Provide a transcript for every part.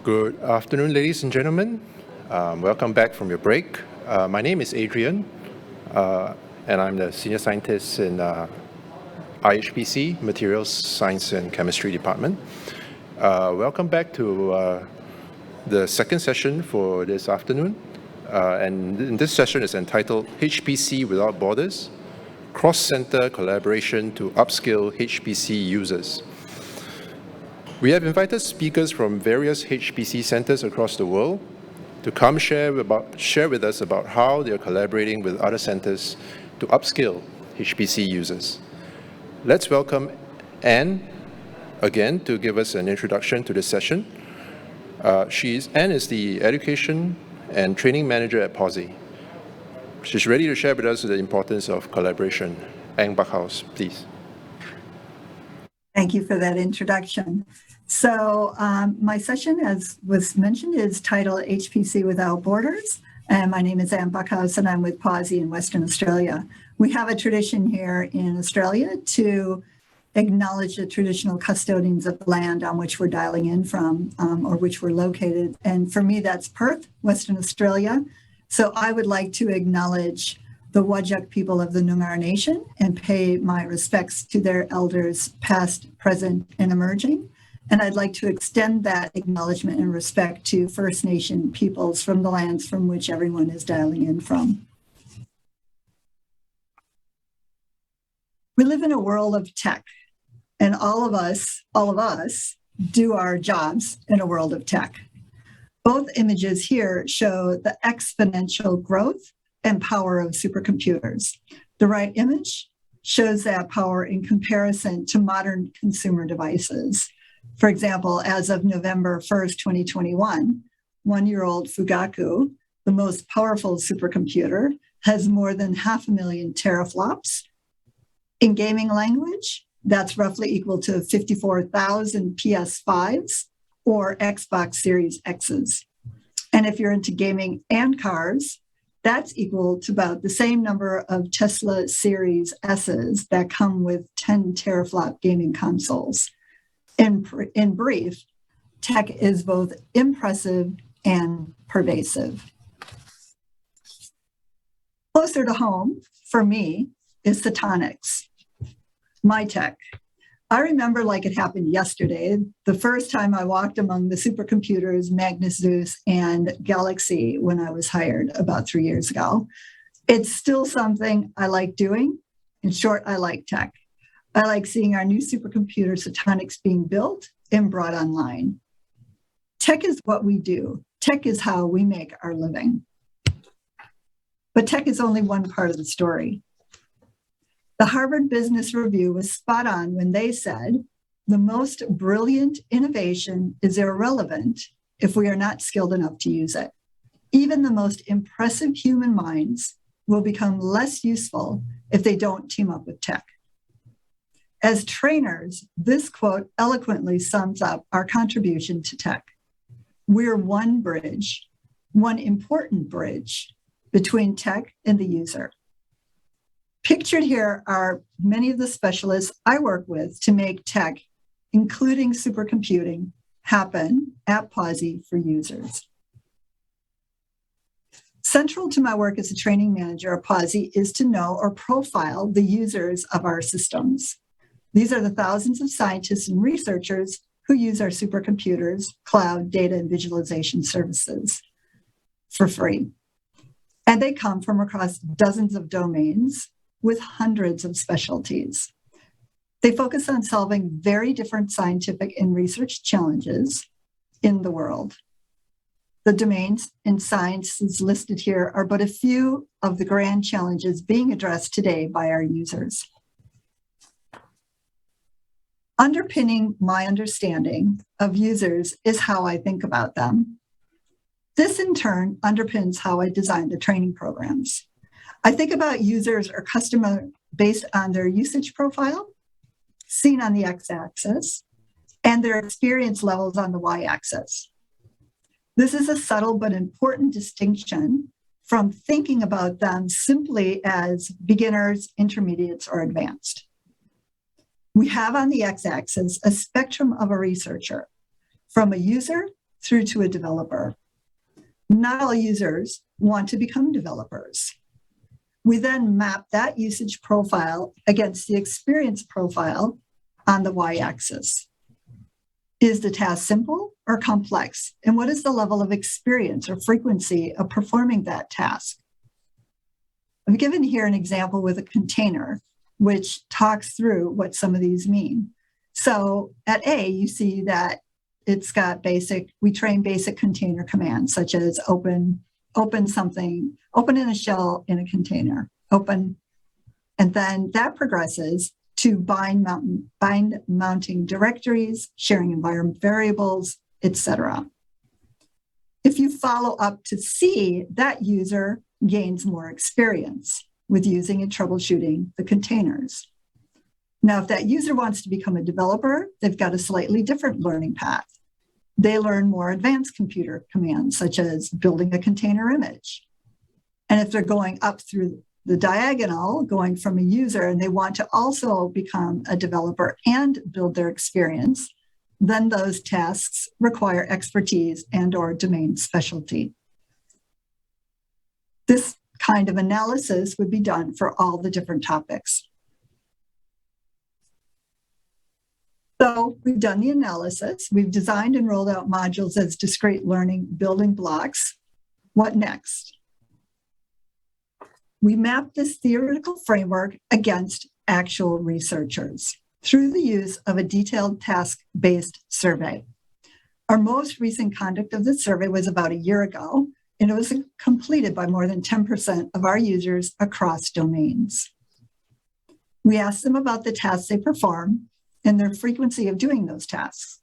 Good afternoon, ladies and gentlemen. Welcome back from your break. My name is Adrian, and I'm the Senior Scientist in IHPC, Materials Science and Chemistry Department. Welcome back to the second session for this afternoon. And this session is entitled HPC Without Borders, Cross-Center Collaboration to Upskill HPC Users. We have invited speakers from various HPC centers across the world to come share with us about how they are collaborating with other centers to upskill HPC users. Let's welcome Anne again to give us an introduction to this session. Anne is the Education and Training Manager at Pawsey. She's ready to share with us the importance of collaboration. Anne Backhaus, please. Thank you for that introduction. So my session, as was mentioned, is titled HPC Without Borders. And my name is Anne Backhaus, and I'm with Pawsey in Western Australia. We have a tradition here in Australia to acknowledge the traditional custodians of the land on which we're dialing in from, or which we're located. And for me, that's Perth, Western Australia. So I would like to acknowledge the Whadjuk people of the Noongar Nation and pay my respects to their elders past, present, and emerging. And I'd like to extend that acknowledgement and respect to First Nation peoples from the lands from which everyone is dialing in from. We live in a world of tech, and all of us do our jobs in a world of tech. Both images here show the exponential growth and power of supercomputers. The right image shows that power in comparison to modern consumer devices. For example, as of November 1st, 2021, one-year-old Fugaku, the most powerful supercomputer, has more than 500,000 teraflops. In gaming language, that's roughly equal to 54,000 PS5s or Xbox Series X's. And if you're into gaming and cars, that's equal to about the same number of Tesla Series S's that come with 10 teraflop gaming consoles. In brief, tech is both impressive and pervasive. Closer to home, for me, is photonics, my tech. I remember like it happened yesterday, the first time I walked among the supercomputers Magnus Zeus and Galaxy when I was hired about 3 years ago. It's still something I like doing. In short, I like tech. I like seeing our new supercomputer photonics being built and brought online. Tech is what we do. Tech is how we make our living. But tech is only one part of the story. The Harvard Business Review was spot on when they said, the most brilliant innovation is irrelevant if we are not skilled enough to use it. Even the most impressive human minds will become less useful if they don't team up with tech. As trainers, this quote eloquently sums up our contribution to tech. We're one bridge, one important bridge between tech and the user. Pictured here are many of the specialists I work with to make tech, including supercomputing, happen at Pawsey for users. Central to my work as a training manager at Pawsey is to know or profile the users of our systems. These are the thousands of scientists and researchers who use our supercomputers, cloud, data, and visualization services for free. And they come from across dozens of domains with hundreds of specialties. They focus on solving very different scientific and research challenges in the world. The domains and sciences listed here are but a few of the grand challenges being addressed today by our users. Underpinning my understanding of users is how I think about them. This in turn underpins how I design the training programs. I think about users or customer based on their usage profile, seen on the x-axis, and their experience levels on the y-axis. This is a subtle but important distinction from thinking about them simply as beginners, intermediates, or advanced. We have on the x-axis a spectrum of a researcher, from a user through to a developer. Not all users want to become developers. We then map that usage profile against the experience profile on the y-axis. Is the task simple or complex? And what is the level of experience or frequency of performing that task? I've given here an example with a container, which talks through what some of these mean. So at A, you see that it's got we train basic container commands, such as open something, open in a shell in a container, open, and then that progresses to bind mounting directories, sharing environment variables, etc. If you follow up to C, that user gains more experience with using and troubleshooting the containers. Now, if that user wants to become a developer, they've got a slightly different learning path. They learn more advanced computer commands, such as building a container image. And if they're going up through the diagonal, going from a user, and they want to also become a developer and build their experience, then those tasks require expertise and/or domain specialty. This kind of analysis would be done for all the different topics. So we've done the analysis. We've designed and rolled out modules as discrete learning building blocks. What next? We map this theoretical framework against actual researchers through the use of a detailed task-based survey. Our most recent conduct of the survey was about a year ago, and it was completed by more than 10% of our users across domains. We asked them about the tasks they perform and their frequency of doing those tasks.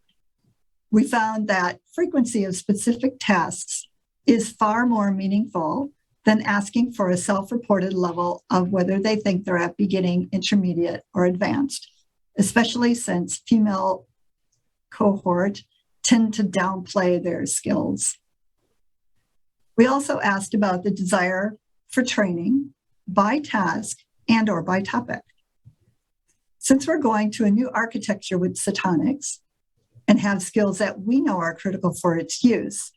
We found that frequency of specific tasks is far more meaningful than asking for a self-reported level of whether they think they're at beginning, intermediate, or advanced, especially since female cohort tend to downplay their skills. We also asked about the desire for training by task and/or by topic. Since we're going to a new architecture with Satonics and have skills that we know are critical for its use,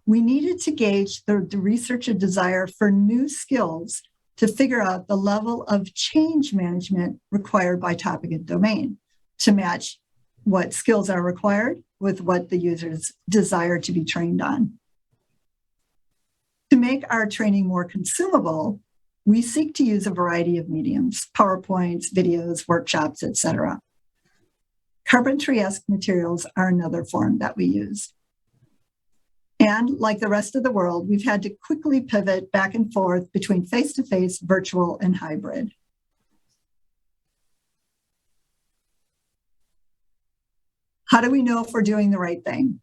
we needed to gauge the researcher desire for new skills to figure out the level of change management required by topic and domain to match what skills are required with what the users desire to be trained on. To make our training more consumable, we seek to use a variety of mediums, PowerPoints, videos, workshops, etc. Carpentry-esque materials are another form that we use. And like the rest of the world, we've had to quickly pivot back and forth between face-to-face, virtual, and hybrid. How do we know if we're doing the right thing?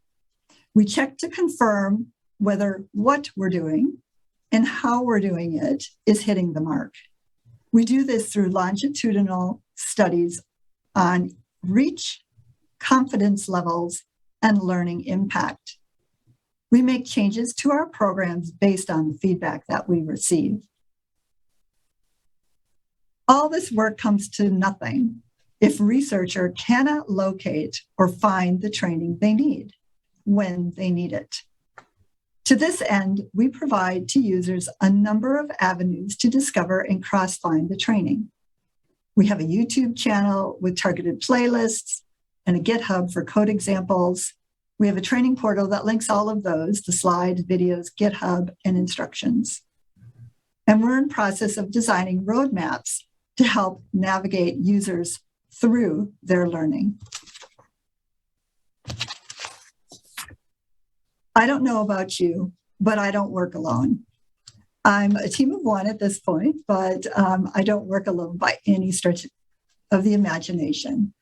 We check to confirm whether what we're doing and how we're doing it is hitting the mark. We do this through longitudinal studies on reach, confidence levels, and learning impact. We make changes to our programs based on the feedback that we receive. All this work comes to nothing if researcher cannot locate or find the training they need when they need it. To this end, we provide to users a number of avenues to discover and cross-find the training. We have a YouTube channel with targeted playlists and a GitHub for code examples. We have a training portal that links all of those, the slides, videos, GitHub, and instructions. And we're in process of designing roadmaps to help navigate users through their learning. I don't know about you, but I don't work alone. I'm a team of one at this point, but I don't work alone by any stretch of the imagination.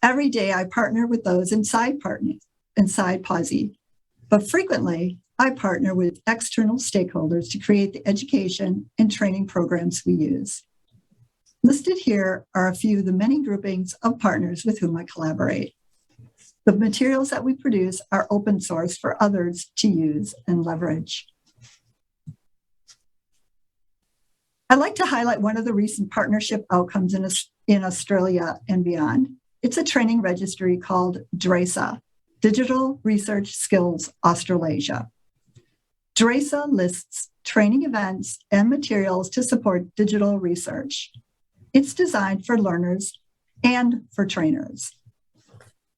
Every day I partner with those inside Pawsey, but frequently I partner with external stakeholders to create the education and training programs we use. Listed here are a few of the many groupings of partners with whom I collaborate. The materials that we produce are open source for others to use and leverage. I'd like to highlight one of the recent partnership outcomes in Australia and beyond. It's a training registry called DRESA, Digital Research Skills Australasia. DRASA lists training events and materials to support digital research. It's designed for learners and for trainers.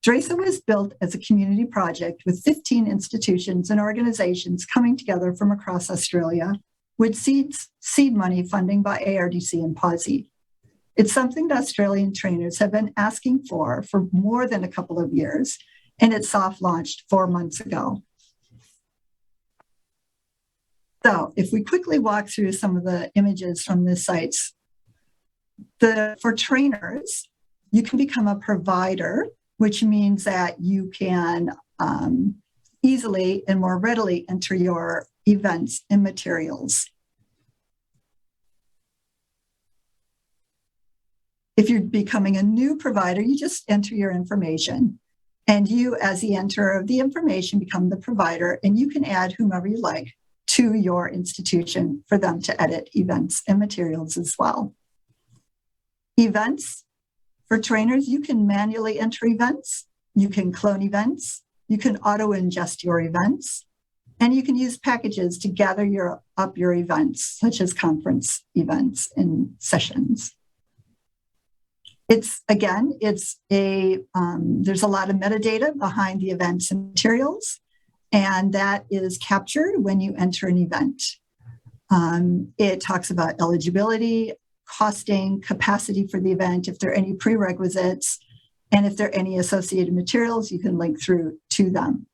DRASA was built as a community project with 15 institutions and organizations coming together from across Australia with seed money funding by ARDC and Pawsey. It's something that Australian trainers have been asking for more than a couple of years, and it soft launched 4 months ago. So if we quickly walk through some of the images from the sites, for trainers, you can become a provider, which means that you can easily and more readily enter your events and materials. If you're becoming a new provider, you just enter your information. And you, as the enterer of the information, become the provider, and you can add whomever you like to your institution for them to edit events and materials as well. Events, for trainers, you can manually enter events, you can clone events, you can auto-ingest your events, and you can use packages to gather up your events, such as conference events and sessions. There's a lot of metadata behind the events and materials, and that is captured when you enter an event. It talks about eligibility, costing, capacity for the event, if there are any prerequisites, and if there are any associated materials, you can link through to them.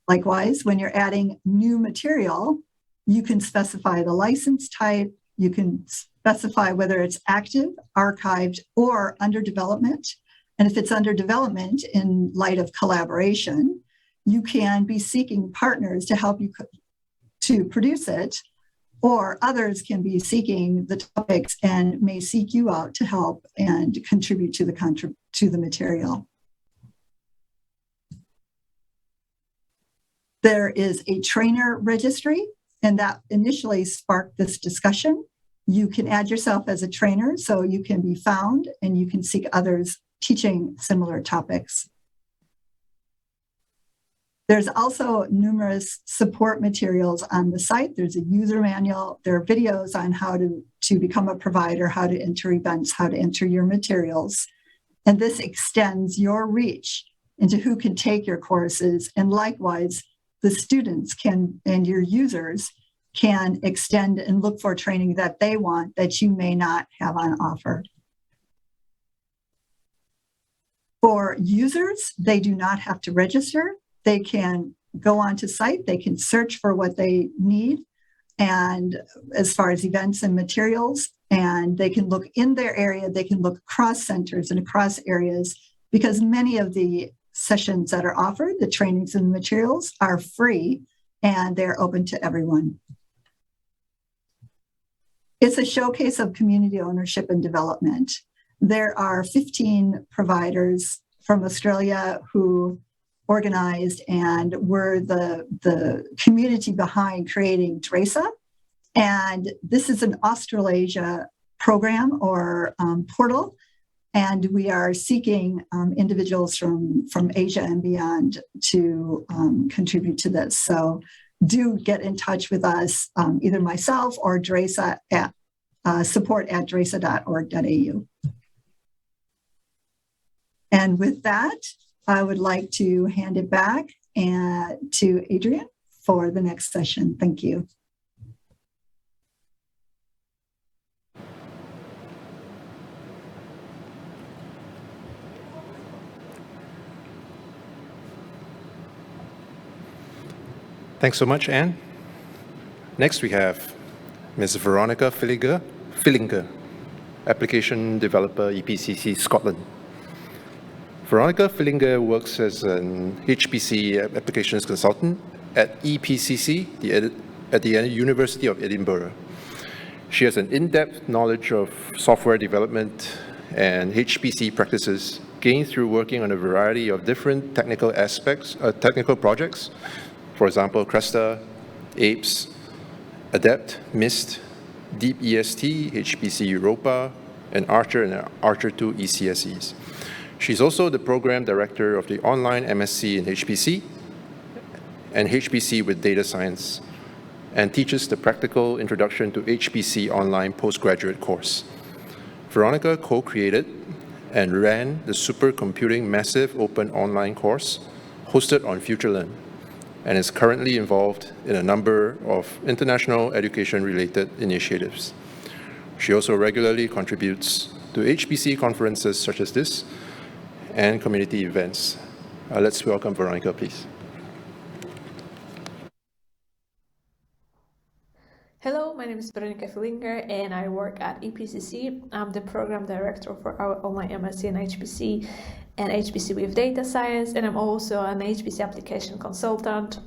Likewise, when you're adding new material, you can specify the license type, you can specify whether it's active, archived, or under development. And if it's under development in light of collaboration, you can be seeking partners to help you to produce it, or others can be seeking the topics and may seek you out to help and contribute to the material. There is a trainer registry, and that initially sparked this discussion. You can add yourself as a trainer, so you can be found and you can seek others teaching similar topics. There's also numerous support materials on the site. There's a user manual. There are videos on how to become a provider, how to enter events, how to enter your materials. And this extends your reach into who can take your courses. And likewise, the students can, and your users can extend and look for training that they want that you may not have on offer. For users, they do not have to register. They can go onto site, they can search for what they need, and as far as events and materials, and they can look in their area, they can look across centers and across areas, because many of the sessions that are offered, the trainings and the materials, are free and they're open to everyone. It's a showcase of community ownership and development. There are 15 providers from Australia who organized and were the community behind creating DRASA. And this is an Australasia program or portal. And we are seeking individuals from Asia and beyond to contribute to this. So do get in touch with us, either myself or DRASA at support@drasa.org.au. And with that, I would like to hand it back to Adrian for the next session. Thank you. Thanks so much, Anne. Next, we have Ms. Veronica Filinger, Application Developer, Epcc, Scotland. Veronica Filinger works as an HPC applications consultant at Epcc at the University of Edinburgh. She has an in-depth knowledge of software development and HPC practices gained through working on a variety of different technical projects. For example, Cresta, APES, Adept, MIST, DeepEST, HPC Europa, and Archer 2 ECSEs. She's also the program director of the online MSc in HPC and HPC with data science, and teaches the practical introduction to HPC online postgraduate course. Veronica co-created and ran the Supercomputing massive open online course hosted on FutureLearn, and is currently involved in a number of international education-related initiatives. She also regularly contributes to HPC conferences such as this and community events. Let's welcome Veronica, please. Hello, my name is Veronika Filinger and I work at Epcc. I'm the program director for our online MSc in HPC and HPC with data science, and I'm also an HPC application consultant.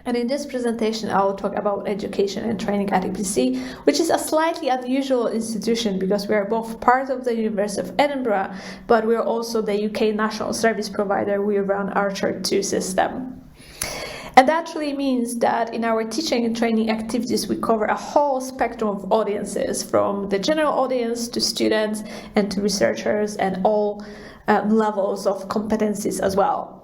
And in this presentation, I will talk about education and training at Epcc, which is a slightly unusual institution because we are both part of the University of Edinburgh, but we are also the UK national service provider. We run our Archer 2 system. And that really means that in our teaching and training activities, we cover a whole spectrum of audiences, from the general audience to students and to researchers, and all levels of competencies as well.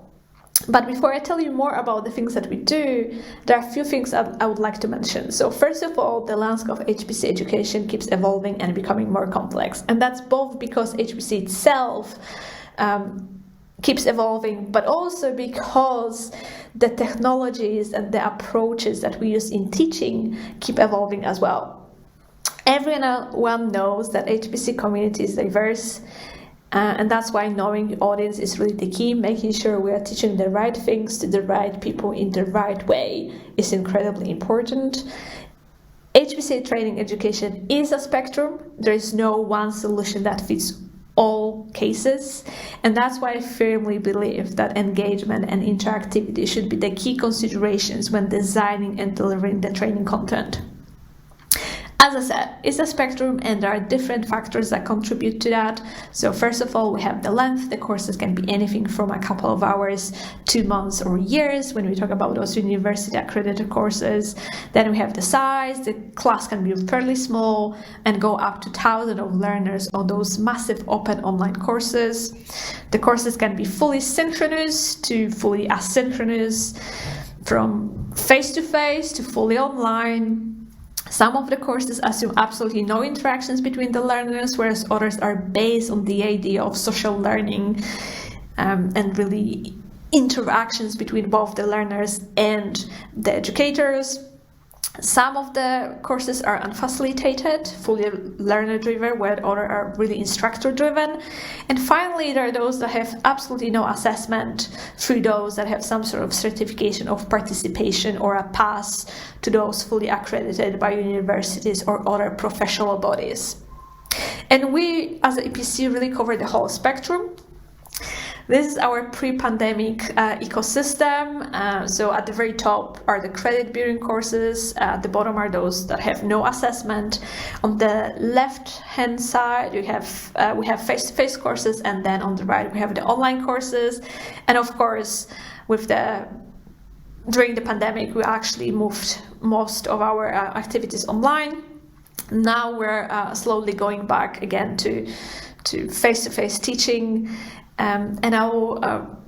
But before I tell you more about the things that we do, there are a few things I would like to mention. So first of all, the landscape of HPC education keeps evolving and becoming more complex. And that's both because HPC itself keeps evolving, but also because the technologies and the approaches that we use in teaching keep evolving as well. Everyone knows that HPC community is diverse, and that's why knowing the audience is really the key. Making sure we are teaching the right things to the right people in the right way is incredibly important. HPC training education is a spectrum. There is no one solution that fits all cases, and that's why I firmly believe that engagement and interactivity should be the key considerations when designing and delivering the training content. As I said, it's a spectrum and there are different factors that contribute to that. So first of all, we have the length. The courses can be anything from a couple of hours, 2 months or years when we talk about those university accredited courses. Then we have the size. The class can be fairly small and go up to thousands of learners on those massive open online courses. The courses can be fully synchronous to fully asynchronous, from face-to-face to fully online. Some of the courses assume absolutely no interactions between the learners, whereas others are based on the idea of social learning and really interactions between both the learners and the educators. Some of the courses are unfacilitated, fully learner-driven, where others are really instructor-driven. And finally, there are those that have absolutely no assessment, through those that have some sort of certification of participation or a pass to those fully accredited by universities or other professional bodies. And we, as an EPC, really cover the whole spectrum. This is our pre-pandemic ecosystem. So at the very top are the credit-bearing courses. At the bottom are those that have no assessment. On the left-hand side, we have face-to-face courses, and then on the right we have the online courses. And of course, during the pandemic, we actually moved most of our activities online. Now we're slowly going back again to face-to-face teaching. And I will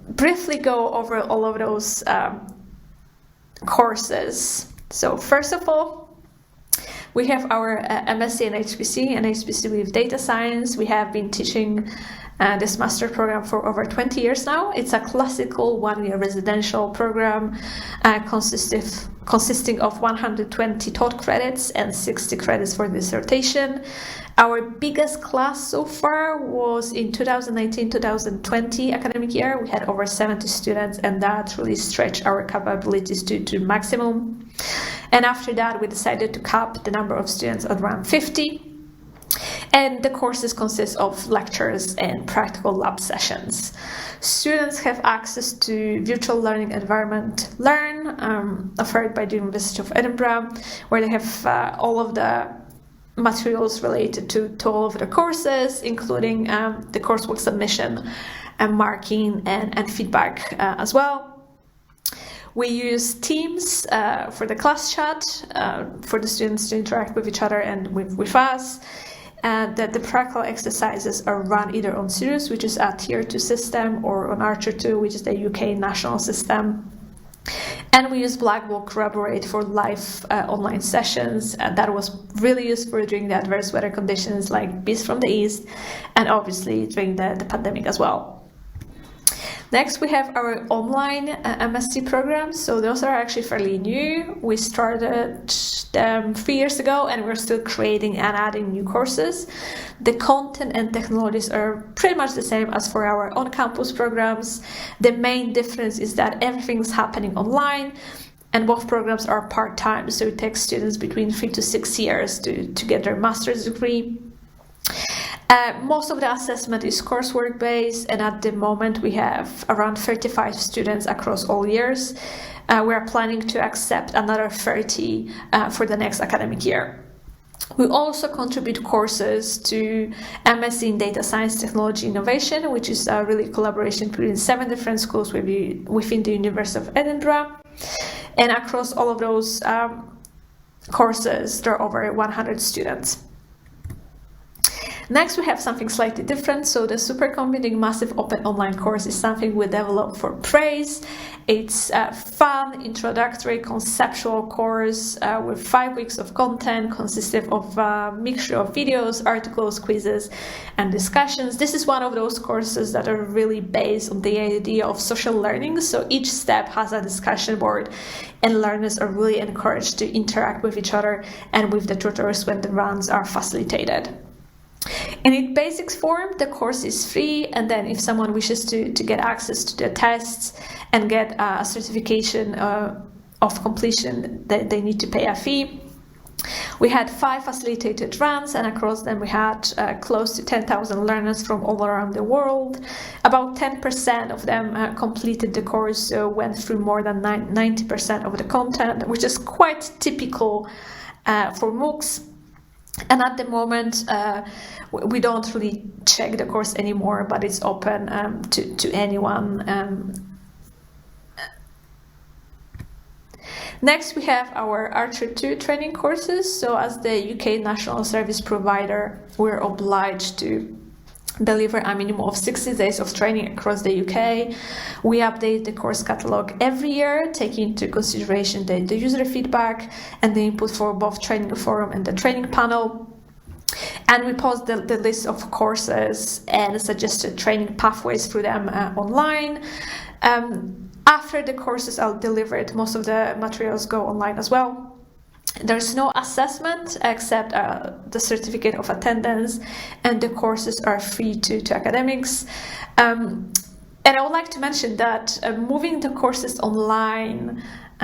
briefly go over all of those courses. So first of all, we have our MSc in HPC and HPC with data science. We have been teaching this master program for over 20 years now. It's a classical one-year residential program consisting of 120 taught credits and 60 credits for dissertation. Our biggest class so far was in 2019-2020 academic year. We had over 70 students, and that really stretched our capabilities to maximum. And after that, we decided to cap the number of students at around 50. And the courses consist of lectures and practical lab sessions. Students have access to virtual learning environment Learn, offered by the University of Edinburgh, where they have all of the materials related to all of the courses, including the coursework submission and marking and feedback as well. We use Teams for the class chat, for the students to interact with each other and with us. and that the practical exercises are run either on Sirius, which is a Tier 2 system, or on Archer 2, which is the UK national system. And we use Blackboard Collaborate for live online sessions, and that was really useful during the adverse weather conditions like Beast from the East, and obviously during the pandemic as well. Next, we have our online MSc programs. So those are actually fairly new. We started them 3 years ago, and we're still creating and adding new courses. The content and technologies are pretty much the same as for our on-campus programs. The main difference is that everything's happening online, and both programs are part-time, so it takes students between 3 to 6 years to get their master's degree. Most of the assessment is coursework based, and at the moment we have around 35 students across all years. We are planning to accept another 30 for the next academic year. We also contribute courses to MSc in Data Science, Technology, Innovation, which is a really collaboration between 7 different schools within the University of Edinburgh. And across all of those courses, there are over 100 students. Next, we have something slightly different. So the Supercomputing Massive Open Online course is something we developed for praise. It's a fun, introductory, conceptual course with 5 weeks of content consisting of a mixture of videos, articles, quizzes, and discussions. This is one of those courses that are really based on the idea of social learning. So each step has a discussion board, and learners are really encouraged to interact with each other and with the tutors when the runs are facilitated. In its basics form, the course is free, and then if someone wishes to get access to the tests and get a certification of completion, they need to pay a fee. We had 5 facilitated runs, and across them we had close to 10,000 learners from all around the world. About 10% of them completed the course, so went through more than 90% of the content, which is quite typical for MOOCs. And at the moment, we don't really check the course anymore, but it's open to anyone. Next, we have our Archer 2 training courses. So as the UK National Service Provider, we're obliged to deliver a minimum of 60 days of training across the UK. We update the course catalog every year, taking into consideration the user feedback and the input for both training forum and the training panel. And we post the list of courses and suggested training pathways through them online. After the courses are delivered, most of the materials go online as well. There's no assessment except the certificate of attendance, and the courses are free to academics. And I would like to mention that moving the courses online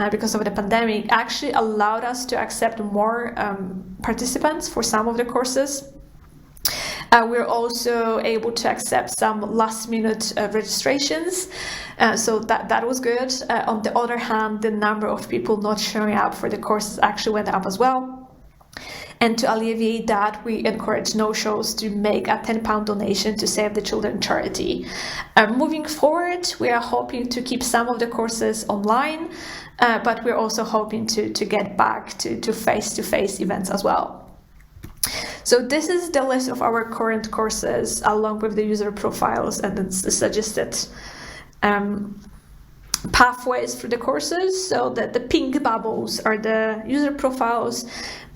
because of the pandemic actually allowed us to accept more participants for some of the courses. We're also able to accept some last-minute registrations, so that was good. On the other hand, the number of people not showing up for the courses actually went up as well. And to alleviate that, we encourage no-shows to make a £10 donation to Save the Children charity. Moving forward, we are hoping to keep some of the courses online, but we're also hoping to get back to face-to-face events as well. So this is the list of our current courses, along with the user profiles and the suggested pathways for the courses. So that the pink bubbles are the user profiles,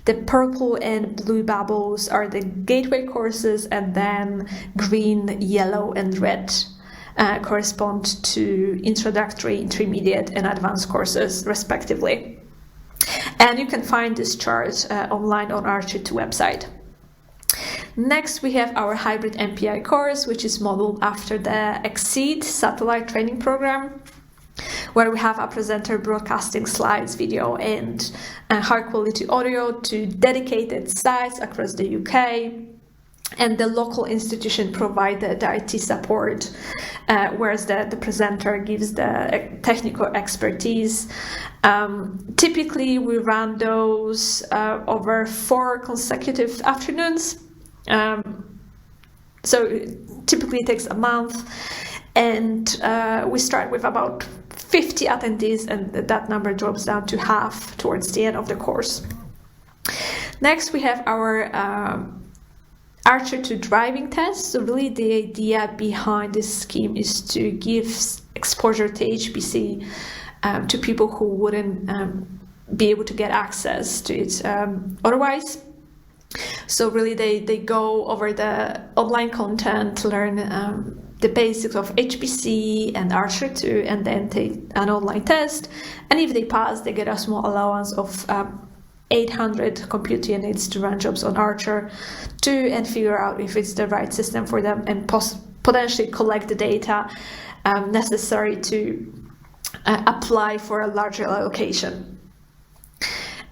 the purple and blue bubbles are the gateway courses, and then green, yellow, and red correspond to introductory, intermediate, and advanced courses, respectively. And you can find this chart online on our Archer 2 website. Next, we have our hybrid MPI course, which is modeled after the Exceed satellite training program, where we have a presenter broadcasting slides, video, and high-quality audio to dedicated sites across the UK. And the local institution provided the IT support, whereas the presenter gives the technical expertise. Typically, we run those over 4 consecutive afternoons. So typically it takes a month, and we start with about 50 attendees, and that number drops down to half towards the end of the course. Next, we have our Archer to driving tests. So really the idea behind this scheme is to give exposure to HPC to people who wouldn't be able to get access to it otherwise. So really they go over the online content to learn the basics of HPC and Archer 2, and then take an online test. And if they pass, they get a small allowance of 800 compute units to run jobs on Archer 2 and figure out if it's the right system for them, and potentially collect the data necessary to apply for a larger allocation.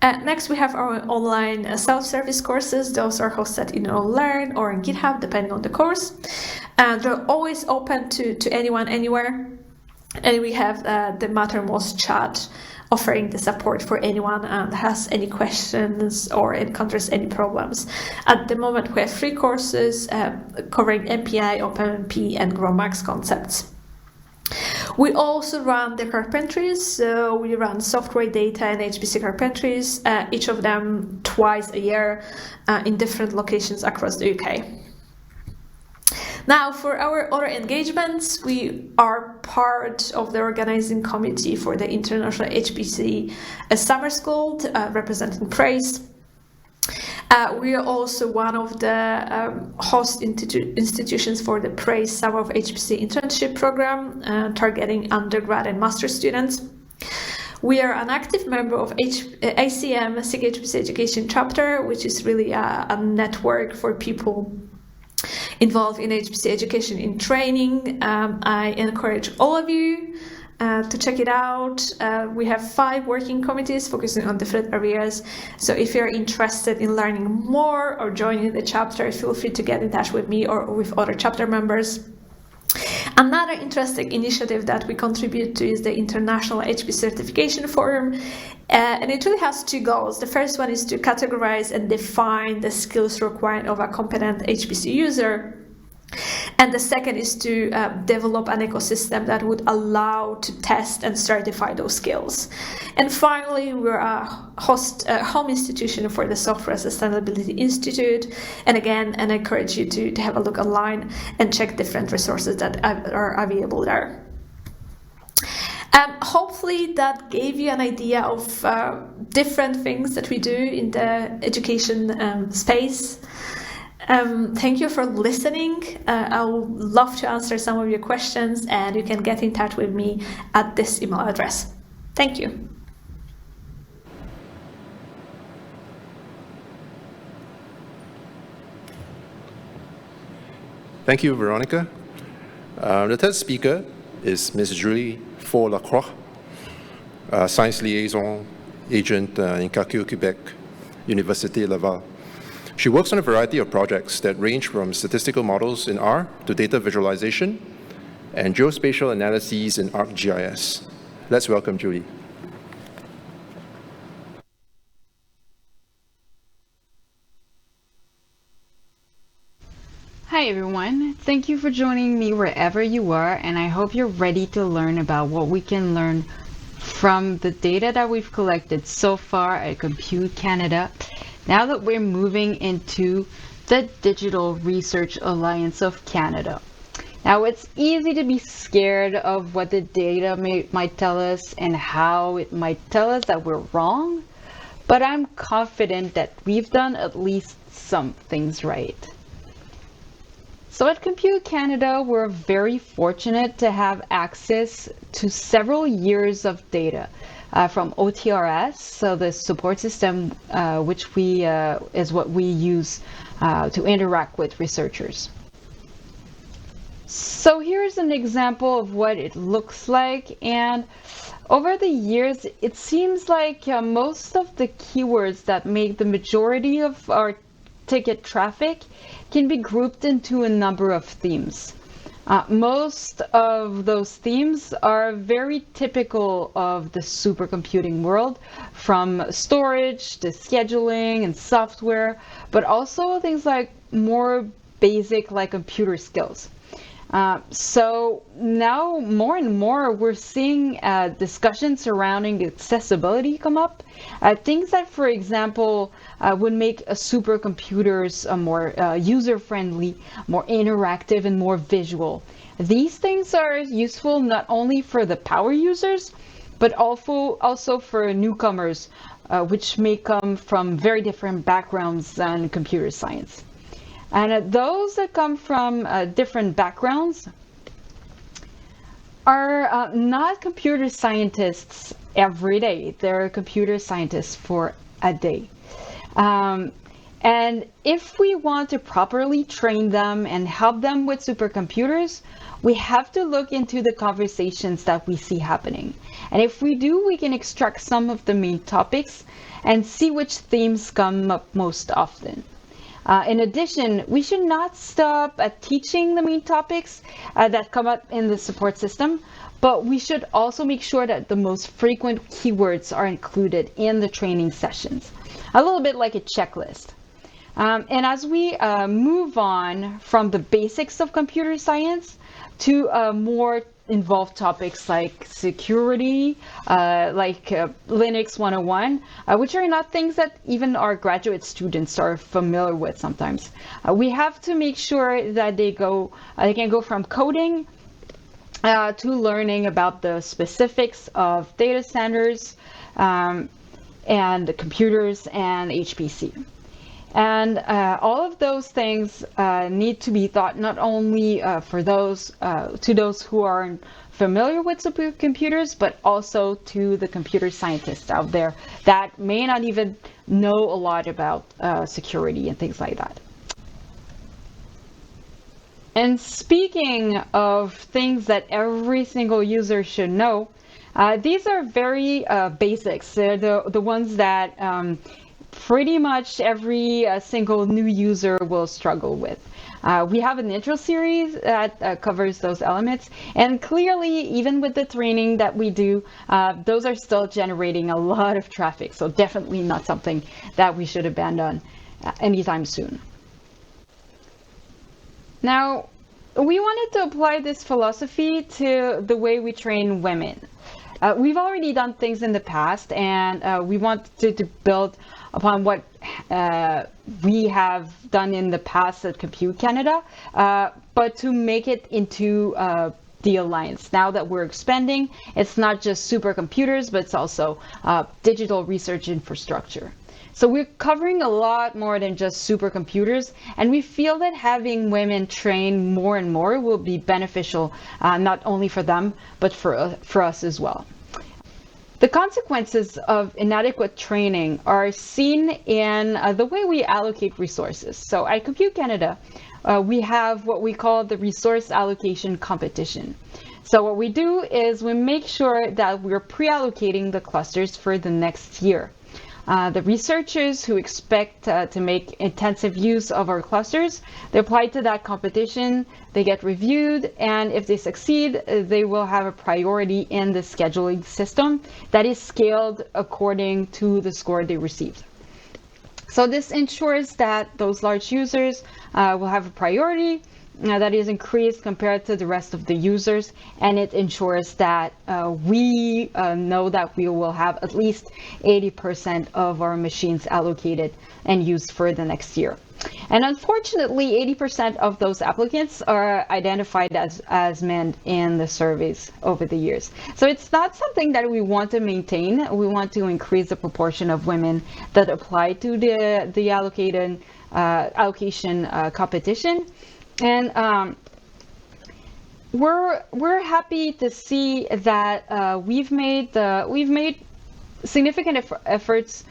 Next, we have our online self-service courses. Those are hosted in Learn or in GitHub, depending on the course. And they're always open to anyone, anywhere. And we have the Mattermost chat offering the support for anyone that has any questions or encounters any problems. At the moment, we have 3 courses covering MPI, OpenMP, and GrowMax concepts. We also run the carpentries, so we run software data and HPC carpentries, each of them twice a year in different locations across the UK. Now, for our other engagements, we are part of the organizing committee for the International HPC Summer School, representing PRAISE. We are also one of the host institutions for the PRAISE Summer of HPC Internship Program, targeting undergrad and master students. We are an active member of ACM, Msc HPC Education Chapter, which is really a network for people involved in HPC education in training. I encourage all of you to check it out. We have 5 working committees focusing on different areas. So if you're interested in learning more or joining the chapter, feel free to get in touch with me or with other chapter members. Another interesting initiative that we contribute to is the International HPC Certification Forum. And it really has 2 goals. The first one is to categorize and define the skills required of a competent HPC user. And the second is to develop an ecosystem that would allow to test and certify those skills. And finally, we're a home institution for the Software Sustainability Institute. And again, I encourage you to have a look online and check different resources that are available there. Hopefully that gave you an idea of different things that we do in the education space. Thank you for listening. I would love to answer some of your questions, and you can get in touch with me at this email address. Thank you. Thank you, Veronica. The third speaker is Ms Julie Faure-Lacroix, Science Liaison Agent in Calcul Québec, Université Laval. She works on a variety of projects that range from statistical models in R to data visualization and geospatial analyses in ArcGIS. Let's welcome Julie. Hi everyone, thank you for joining me wherever you are, and I hope you're ready to learn about what we can learn from the data that we've collected so far at Compute Canada, now that we're moving into the Digital Research Alliance of Canada. Now, it's easy to be scared of what the data might tell us and how it might tell us that we're wrong, but I'm confident that we've done at least some things right. So at Compute Canada, we're very fortunate to have access to several years of data from OTRS, so the support system which is what we use to interact with researchers. So here's an example of what it looks like, and over the years it seems like most of the keywords that make the majority of our ticket traffic can be grouped into a number of themes. Most of those themes are very typical of the supercomputing world, from storage to scheduling and software, but also things like more basic like computer skills. So now more and more we're seeing discussions surrounding accessibility come up. Things that, for example, would make supercomputers more user-friendly, more interactive, and more visual. These things are useful not only for the power users, but also for newcomers, which may come from very different backgrounds than computer science. And those that come from different backgrounds are not computer scientists every day. They're computer scientists for a day. And if we want to properly train them and help them with supercomputers, we have to look into the conversations that we see happening. And if we do, we can extract some of the main topics and see which themes come up most often. In addition, we should not stop at teaching the main topics that come up in the support system, but we should also make sure that the most frequent keywords are included in the training sessions, a little bit like a checklist. And as we move on from the basics of computer science to more involved topics like security, like Linux 101, which are not things that even our graduate students are familiar with sometimes. We have to make sure that they can go from coding to learning about the specifics of data centers and computers and HPC. And all of those things need to be taught not only for those who are familiar with supercomputers, but also to the computer scientists out there that may not even know a lot about security and things like that. And speaking of things that every single user should know, these are very basics. They're the ones that pretty much every single new user will struggle with. We have an intro series that covers those elements, and clearly, even with the training that we do, those are still generating a lot of traffic, so definitely not something that we should abandon anytime soon. Now, we wanted to apply this philosophy to the way we train women. We've already done things in the past, and we want to build upon what we have done in the past at Compute Canada, but to make it into the Alliance. Now that we're expanding, it's not just supercomputers, but it's also digital research infrastructure. So we're covering a lot more than just supercomputers, and we feel that having women train more and more will be beneficial, not only for them, but for us as well. The consequences of inadequate training are seen in the way we allocate resources. So at Compute Canada, we have what we call the resource allocation competition. So what we do is we make sure that we're pre-allocating the clusters for the next year. The researchers who expect to make intensive use of our clusters, they apply to that competition, they get reviewed, and if they succeed, they will have a priority in the scheduling system that is scaled according to the score they received. So this ensures that those large users will have a priority that is increased compared to the rest of the users, and it ensures that we know that we will have at least 80% of our machines allocated and used for the next year. And unfortunately, 80% of those applicants are identified as men in the surveys over the years. So it's not something that we want to maintain. We want to increase the proportion of women that apply to the allocation competition. And we're happy to see that we've made significant efforts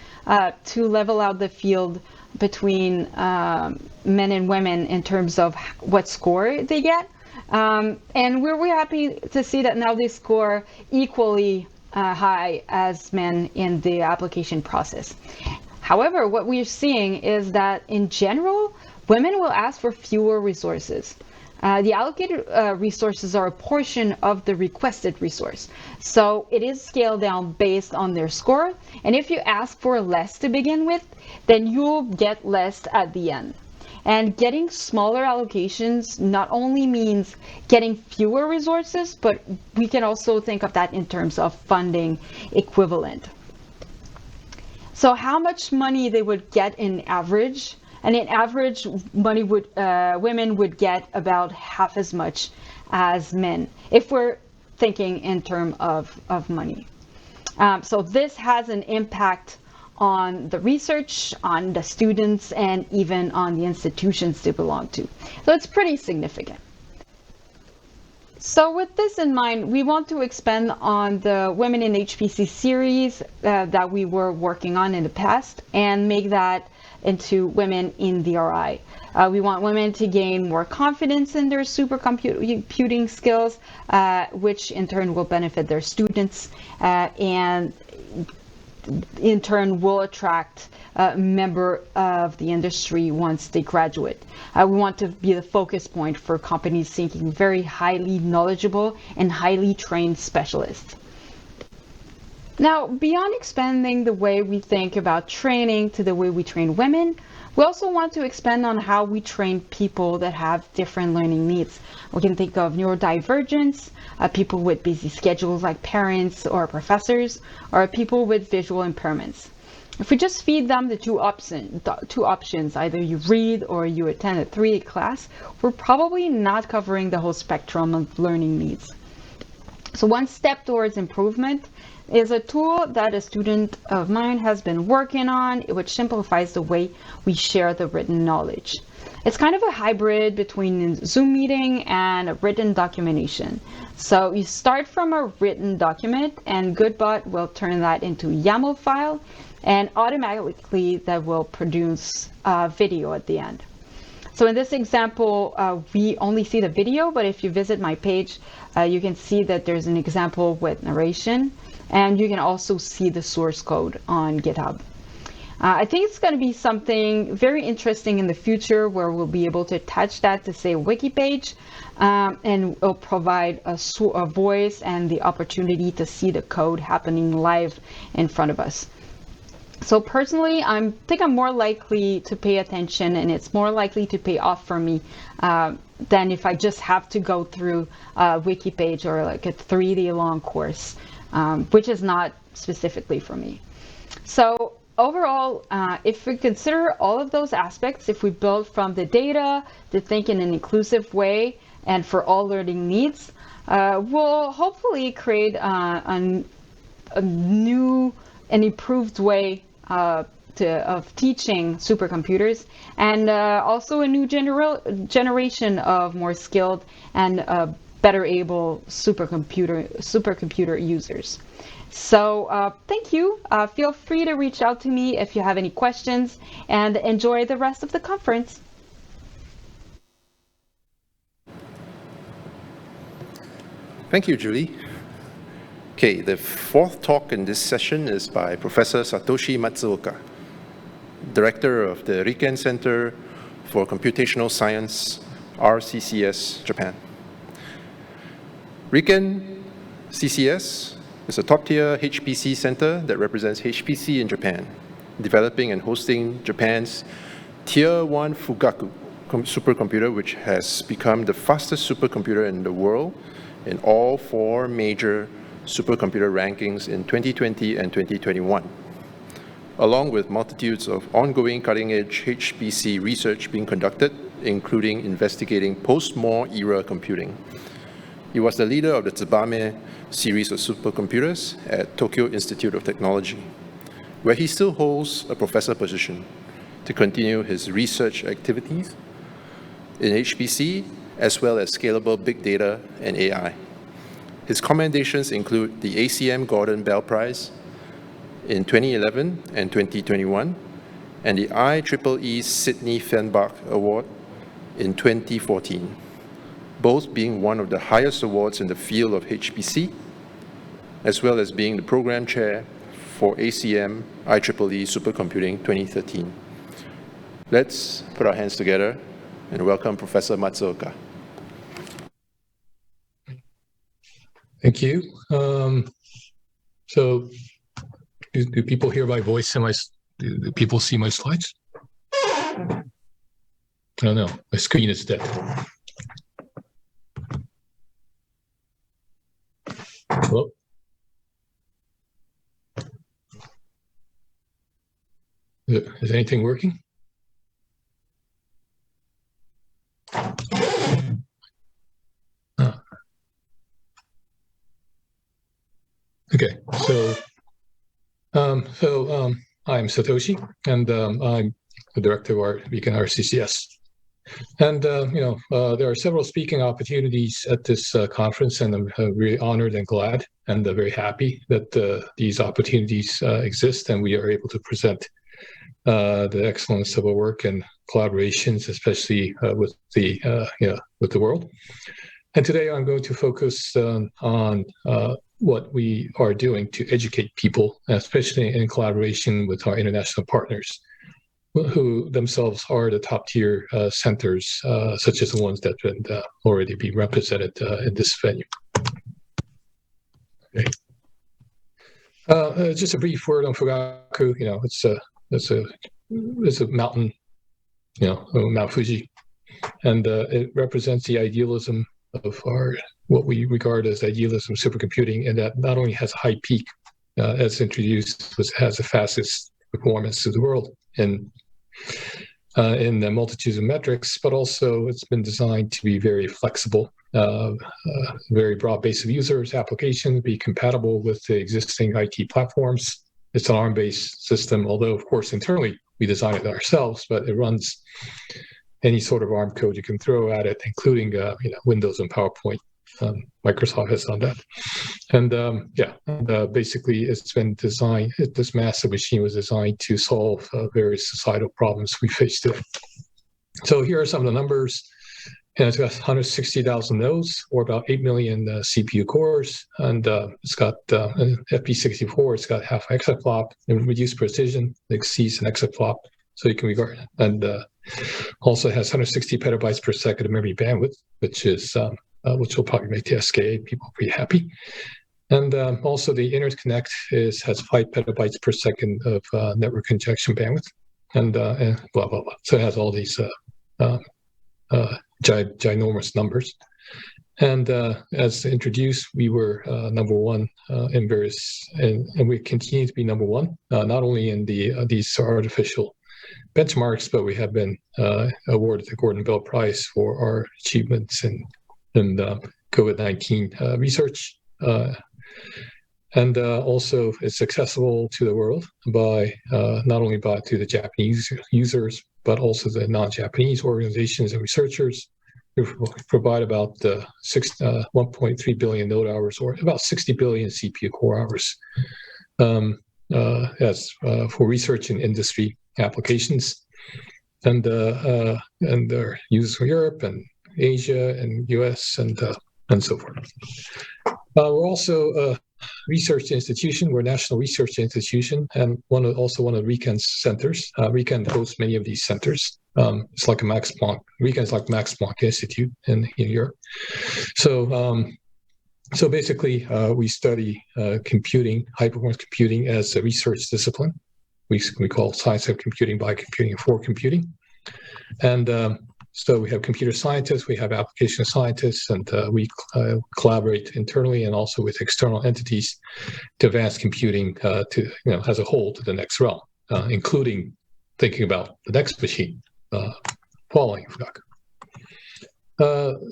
to level out the field between men and women in terms of what score they get, and we're happy to see that now they score equally high as men in the application process. However, what we're seeing is that in general, women will ask for fewer resources. The allocated resources are a portion of the requested resource. So it is scaled down based on their score. And if you ask for less to begin with, then you'll get less at the end. And getting smaller allocations not only means getting fewer resources, but we can also think of that in terms of funding equivalent. So how much money they would get in average, and in average, women would get about half as much as men, if we're thinking in terms of money. So this has an impact on the research, on the students, and even on the institutions they belong to. So it's pretty significant. So with this in mind, we want to expand on the Women in HPC series that we were working on in the past and make that into Women in the RI. We want women to gain more confidence in their supercomputing skills, which in turn will benefit their students and in turn will attract a member of the industry once they graduate. We want to be the focus point for companies seeking very highly knowledgeable and highly trained specialists. Now, beyond expanding the way we think about training to the way we train women, we also want to expand on how we train people that have different learning needs. We can think of neurodivergence, people with busy schedules like parents or professors, or people with visual impairments. If we just feed them the two options, either you read or you attend a 3A class, we're probably not covering the whole spectrum of learning needs. So one step towards improvement is a tool that a student of mine has been working on, which simplifies the way we share the written knowledge. It's kind of a hybrid between a Zoom meeting and a written documentation. So you start from a written document and Goodbot will turn that into a YAML file, and automatically that will produce a video at the end. So in this example, we only see the video, but if you visit my page, you can see that there's an example with narration, and you can also see the source code on GitHub. I think it's going to be something very interesting in the future where we'll be able to attach that to, say, a wiki page, and it'll provide a voice and the opportunity to see the code happening live in front of us. So personally, I think I'm more likely to pay attention, and it's more likely to pay off for me than if I just have to go through a wiki page or like a 3-day long course, which is not specifically for me. So overall, if we consider all of those aspects, if we build from the data to think in an inclusive way and for all learning needs, we'll hopefully create a new and improved way of teaching supercomputers, and also a new generation of more skilled and better able supercomputer users. So thank you. Feel free to reach out to me if you have any questions, and enjoy the rest of the conference. Thank you, Julie. Okay, the fourth talk in this session is by Professor Satoshi Matsuoka, Director of the RIKEN Center for Computational Science, R-CCS, Japan. RIKEN CCS is a top-tier HPC center that represents HPC in Japan, developing and hosting Japan's Tier 1 Fugaku supercomputer, which has become the fastest supercomputer in the world in all 4 major supercomputer rankings in 2020 and 2021, along with multitudes of ongoing cutting-edge HPC research being conducted, including investigating post-Moore era computing. He was the leader of the Tsubame series of supercomputers at Tokyo Institute of Technology, where he still holds a professor position to continue his research activities in HPC, as well as scalable big data and AI. His commendations include the ACM Gordon Bell Prize in 2011 and 2021, and the IEEE Sidney Fenbach Award in 2014, both being one of the highest awards in the field of HPC, as well as being the program chair for ACM IEEE Supercomputing 2013. Let's put our hands together and welcome Professor Matsuoka. Thank you. So do people hear my voice? Do people see my slides? I don't know. My screen is dead. Hello? Is anything working? Okay, I'm Satoshi, and I'm the director of our RIKEN R-CCS. And there are several speaking opportunities at this conference, and I'm really honored and glad and very happy that these opportunities exist, and we are able to present the excellence of our work and collaborations, especially with the world. And today I'm going to focus on what we are doing to educate people, especially in collaboration with our international partners, who themselves are the top-tier centers, such as the ones that would already be represented in this venue. Okay. Just a brief word on Fugaku. It's a mountain, Mount Fuji, and it represents the idealism of what we regard as idealism supercomputing, and that not only has a high peak, as introduced, has the fastest performance to the world in the multitudes of metrics, but also it's been designed to be very flexible, very broad base of users, applications, be compatible with the existing IT platforms. It's an ARM-based system, although of course internally we design it ourselves, but it runs any sort of ARM code you can throw at it, including Windows and PowerPoint. Microsoft has done that. And basically it's been designed, this massive machine was designed to solve various societal problems we face today. So here are some of the numbers. And it's got 160,000 nodes, or about 8 million CPU cores, and it's got an FP64. It's got half exaflop and reduced precision, exceeds an exaflop, so you can regard it. And also has 160 petabytes per second of memory bandwidth, which will probably make the SKA people pretty happy. And also the interconnect has 5 petabytes per second of network injection bandwidth, and blah blah blah. So it has all these ginormous numbers. And as introduced, we were number one in various, and we continue to be number one, not only in these artificial benchmarks, but we have been awarded the Gordon Bell Prize for our achievements in COVID-19 research. And also it's accessible to the world by not only to the Japanese users, but also the non-Japanese organizations and researchers who provide about 1.3 billion node hours, or about 60 billion CPU core hours for research and industry applications. And there are users from Europe and Asia and US and so forth. We're also a research institution. We're a national research institution, and also one of RIKEN's centers. RIKEN hosts many of these centers. It's like a Max Planck. RIKEN is like Max Planck Institute in Europe. So basically, we study computing, high-performance computing, as a research discipline. We call science of computing by computing for computing. And so we have computer scientists, we have application scientists, and we collaborate internally and also with external entities to advance computing as a whole to the next realm, including thinking about the next machine following Fugaku.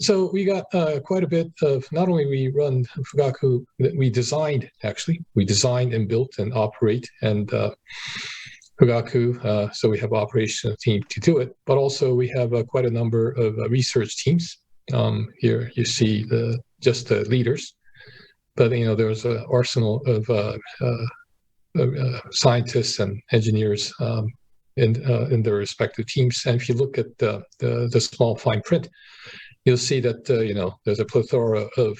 So we got quite a bit of, not only we run Fugaku, we designed and built and operate and Fugaku, so we have an operational team to do it, but also we have quite a number of research teams. Here you see just the leaders, but there's an arsenal of scientists and engineers in their respective teams. And if you look at the small fine print, you'll see that there's a plethora of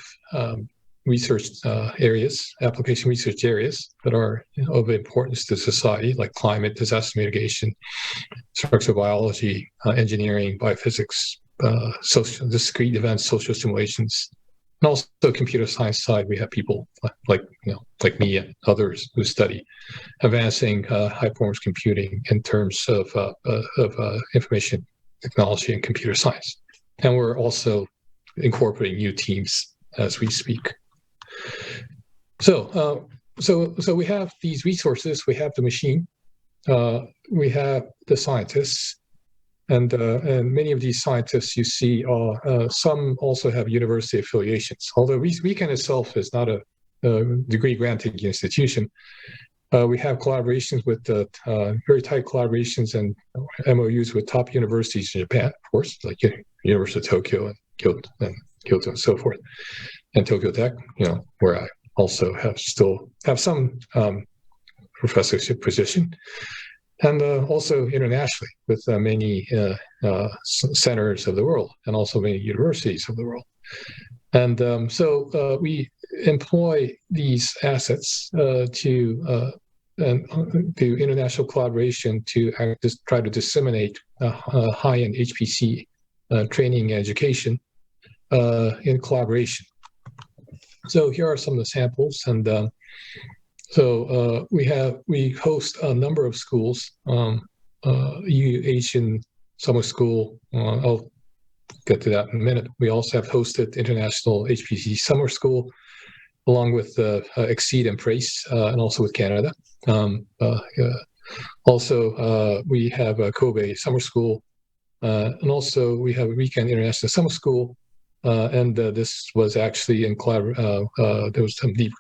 research areas, application research areas that are of importance to society, like climate, disaster mitigation, structural biology, engineering, biophysics, social discrete events, social simulations, and also computer science side. We have people like me and others who study advancing high performance computing in terms of information technology and computer science. And we're also incorporating new teams as we speak. So we have these resources. We have the machine. We have the scientists. And many of these scientists you see are, some also have university affiliations. Although RIKEN itself is not a degree granting institution, we have collaborations with very tight collaborations and MOUs with top universities in Japan, of course, like University of Tokyo and Kyoto and so forth, and Tokyo Tech, where I also still have some professorship position. And also internationally with many centers of the world and also many universities of the world. And so we employ these assets to international collaboration to try to disseminate high-end HPC training and education in collaboration. So here are some of the samples. And so we host a number of schools, Asian Summer School. I'll get to that in a minute. We also have hosted International HPC Summer School, along with Exceed and Praise, and also with Canada. Also, we have Kobe Summer School, and also we have RIKEN International Summer School. And this was actually in there was some deep.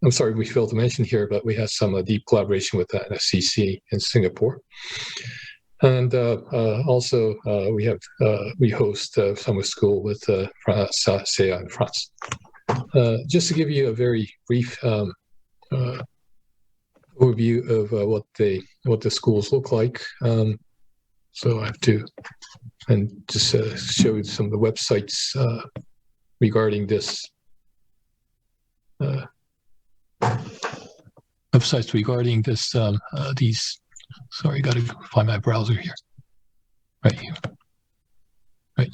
I'm sorry, we failed to mention here, but we had some deep collaboration with Epcc in Singapore. And also we host summer school with CEA in France. Just to give you a very brief overview of what the schools look like. So I have to just show you some of the websites regarding this. Websites regarding this, sorry, got to find my browser here. Right here. Right.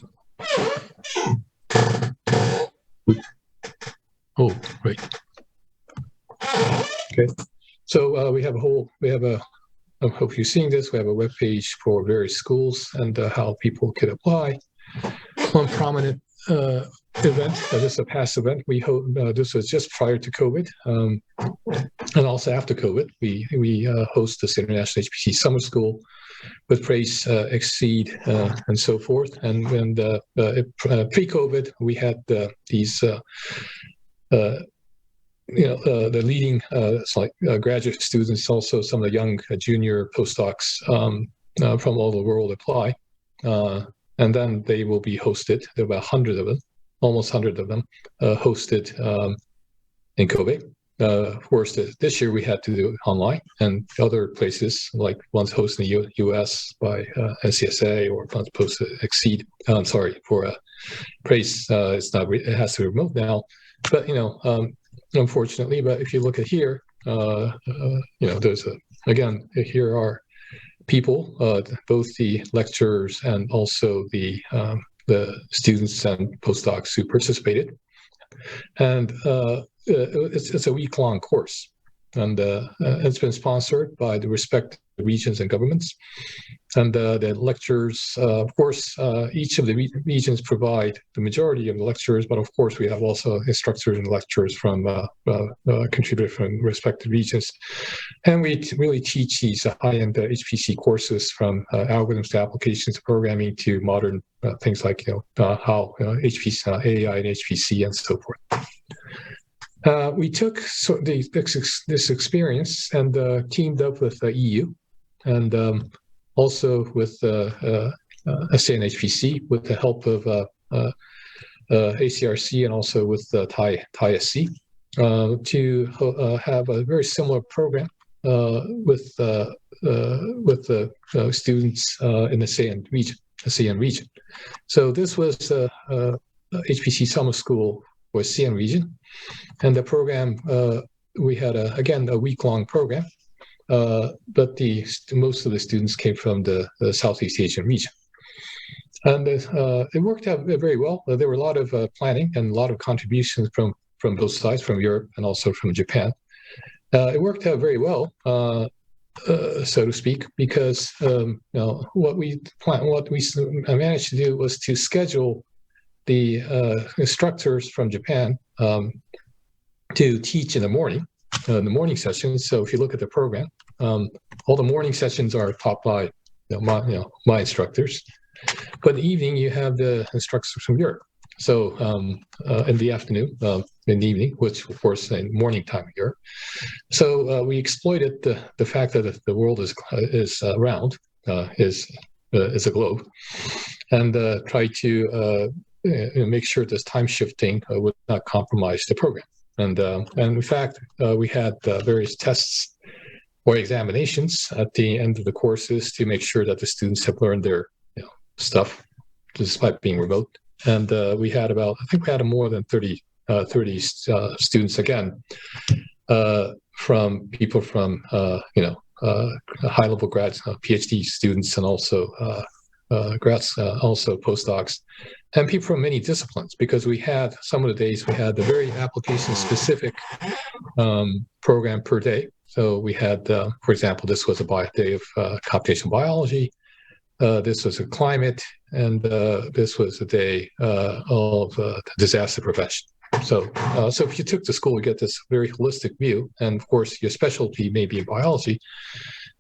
Oh, right. Okay. So I hope you're seeing this. We have a web page for various schools and how people could apply. One prominent event, this is a past event. This was just prior to COVID, and also after COVID. We host this International HPC Summer School with Praise, Exceed, and so forth. And pre-COVID, we had these, the leading graduate students, also some of the young junior postdocs from all the world apply. And then they will be hosted. There are about 100 of them, almost 100 of them, hosted in Kobe. Of course, this year we had to do it online, and other places, like one's hosted in the U.S. by NCSA, or one's posted Exceed. For Praise, it has to be remote now. But unfortunately, but if you look at here, there's here are people, both the lecturers and also the students and postdocs who participated. And it's a week-long course, and it's been sponsored by the respective regions and governments. And the lectures, of course, each of the regions provide the majority of the lectures, but of course we have also instructors and lecturers from contributed from respective regions. And we really teach these high-end HPC courses, from algorithms to applications to programming to modern things like how HPC, AI and HPC and so forth. We took this experience and teamed up with the EU and also with SA and HPC, with the help of ACRC and also with TISC, to have a very similar program with the students in the CN region. So this was HPC Summer School for CN region, and the program, we had a week-long program, but most of the students came from the Southeast Asian region. And it worked out very well. There were a lot of planning and a lot of contributions from both sides, from Europe and also from Japan. It worked out very well. so to speak, because what we managed to do was to schedule the instructors from Japan to teach in the morning sessions. So if you look at the program, all the morning sessions are taught by my instructors, but in the evening you have the instructors from Europe. So in the afternoon, in the evening, which of course in morning time here. So we exploited the fact that the world is round, is a globe, and try to make sure this time shifting would not compromise the program. And in fact, we had various tests or examinations at the end of the courses to make sure that the students have learned their stuff despite being remote. And we had I think we had more than 30 students again, from people from high-level grads, PhD students, and also grads, also postdocs, and people from many disciplines. Because we had some of the days we had the very application-specific program per day. So we had, for example, this was a day of computational biology. This was a climate, and this was a day of disaster prevention. So if you took the school, you get this very holistic view, and of course your specialty may be in biology,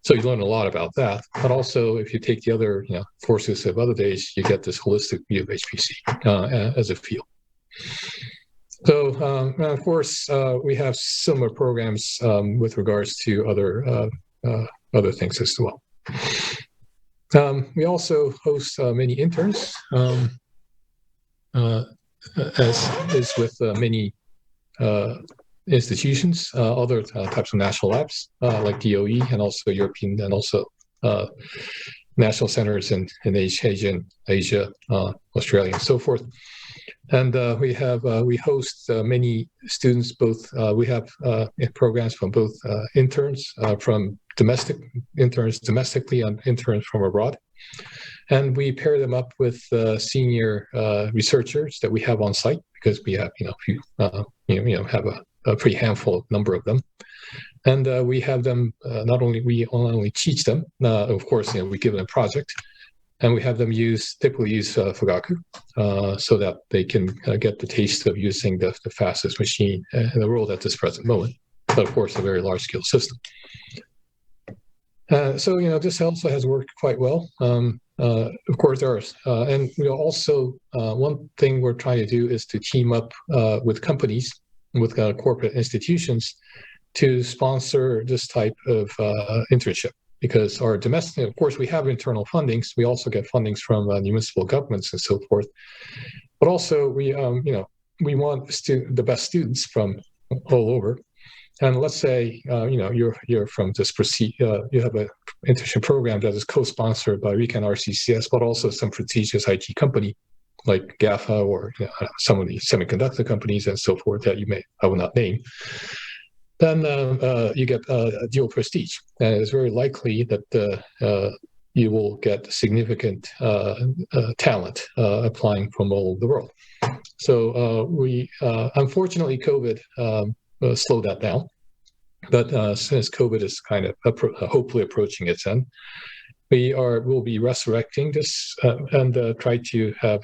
so you learn a lot about that. But also, if you take the other courses of other days, you get this holistic view of HPC as a field. So of course we have similar programs with regards to other things as well. We also host many interns, as is with many institutions, other types of national labs like DOE, and also European, and also national centers in Asia, Australia, and so forth. And we host many students. Both we have programs from both interns from domestic interns domestically and interns from abroad, and we pair them up with senior researchers that we have on site, because we have have a pretty handful number of them, and we have them not only teach them, of course we give them a project. And we have them typically use Fugaku, so that they can get the taste of using the fastest machine in the world at this present moment, but of course a very large-scale system. So this also has worked quite well. Of course there are, and we also one thing we're trying to do is to team up with companies, with corporate institutions, to sponsor this type of internship. Because our domestic, of course, we have internal fundings. We also get fundings from municipal governments and so forth. But also, we want the best students from all over. And let's say, you're from this you have an internship program that is co-sponsored by RIKEN, R-CCS, but also some prestigious IT company like GAFA, or some of the semiconductor companies and so forth that I will not name. Then you get dual prestige, and it's very likely that you will get significant talent applying from all over the world. So we unfortunately COVID slowed that down, but since COVID is kind of hopefully approaching its end, we'll be resurrecting this and try to have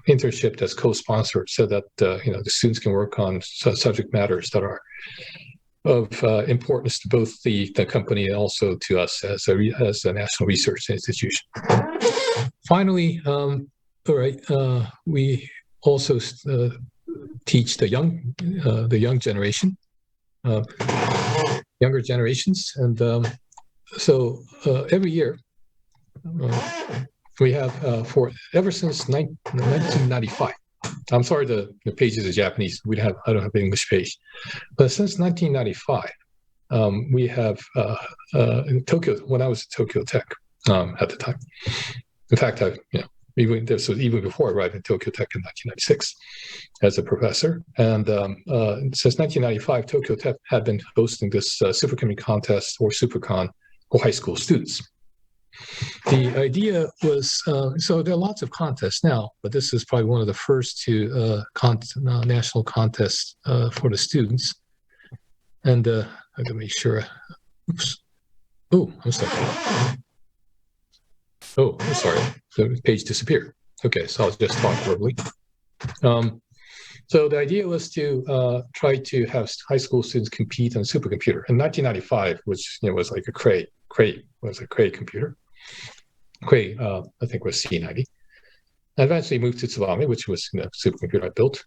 internship that's co-sponsored, so that the students can work on subject matters that are of importance to both the company and also to us as a national research institution. Finally, we also teach the young generation, younger generations, and so every year we have ever since 1995. I'm sorry, the page is Japanese. I don't have an English page, but since 1995, we have in Tokyo. When I was at Tokyo Tech at the time, in fact, even before I arrived at Tokyo Tech in 1996 as a professor, and since 1995, Tokyo Tech had been hosting this supercomputing contest, or Supercon, for high school students. The idea was, so there are lots of contests now, but this is probably one of the first two national contests for the students. And I gotta make sure, oops, Oh, I'm sorry. Oh, I'm sorry. The page disappeared. Okay, so I'll just talk verbally. So the idea was to try to have high school students compete on a supercomputer. In 1995, which was like a Cray computer. Cray, I think, was C90. I eventually moved to Tsubame, which was the supercomputer I built.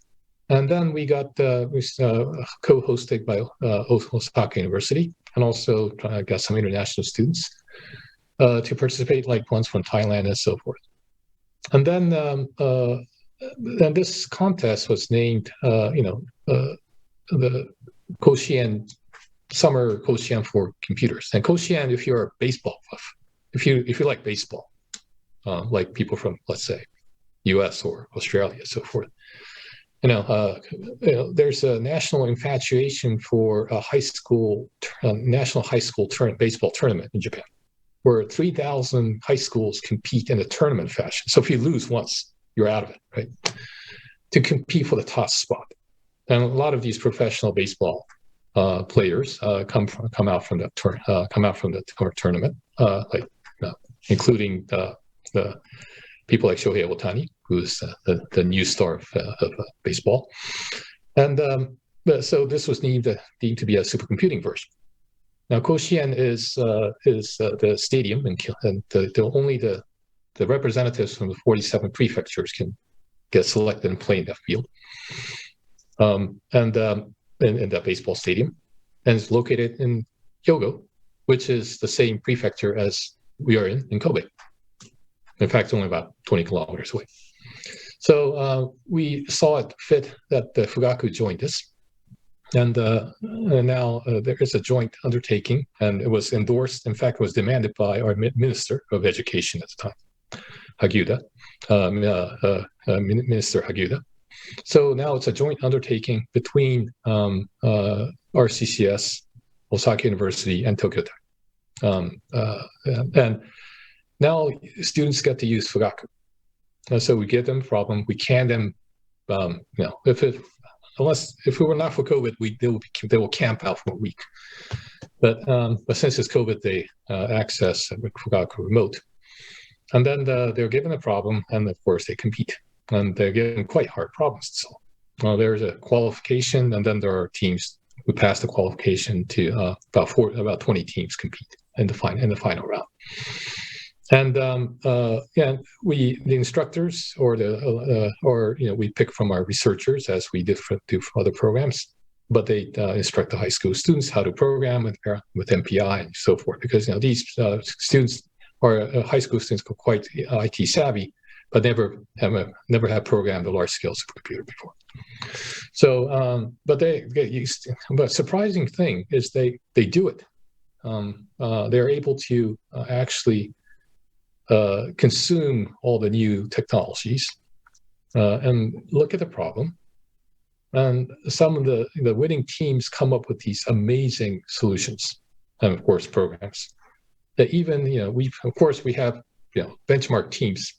And then we got co-hosted by Osaka University, and also got some international students to participate, like ones from Thailand and so forth. And then this contest was named, the Koshien Summer Koshien for Computers. And Koshien, if you're a baseball buff, if you like baseball, like people from, let's say, U.S. or Australia, so forth. There's a national infatuation for a national high school baseball tournament in Japan, where 3,000 high schools compete in a tournament fashion. So if you lose once, you're out of it, right? To compete for the top spot. And a lot of these professional baseball players come out from the tournament, including the people like Shohei Ohtani, who's the new star of baseball. And so this was deemed to be a supercomputing version. Now, Koshien is the stadium, and only the representatives from the 47 prefectures can get selected and play in that field, in that baseball stadium. And it's located in Hyogo, which is the same prefecture as we are in Kobe. In fact, only about 20 kilometers away. So we saw it fit that the Fugaku joined us. And now there is a joint undertaking, and it was endorsed. In fact, it was demanded by our Minister of Education at the time, Hagiuda, Minister Hagiuda. So now it's a joint undertaking between R-CCS, Osaka University, and Tokyo Tech. And now students get to use Fugaku. So we give them a problem, we can them, if it were not for COVID, they will camp out for a week. But since it's COVID, they access Fugaku remote. And then they're given a problem, and of course they compete. And they're given quite hard problems to solve. There's a qualification, and then there are teams who pass the qualification to about 20 teams compete in the final round. And the instructors we pick from our researchers, as we do for other programs, but they instruct the high school students how to program with MPI and so forth, because these students are high school students are quite IT savvy, but never have programmed a large scale supercomputer before. So, but they get used to. But surprising thing is they do it. They're able to actually consume all the new technologies and look at the problem. And some of the winning teams come up with these amazing solutions, and of course programs that even we have benchmark teams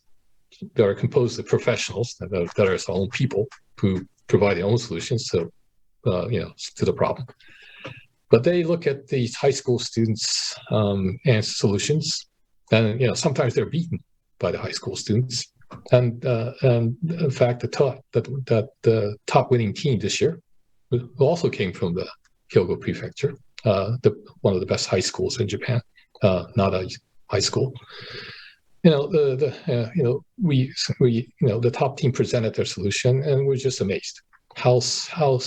that are composed of professionals that are their own people who provide their own solutions to the problem. But they look at these high school students and solutions, and sometimes they're beaten by the high school students. And in fact, the top winning team this year also came from the Hyogo Prefecture, one of the best high schools in Japan, Nada High School. The top team presented their solution, and we're just amazed how so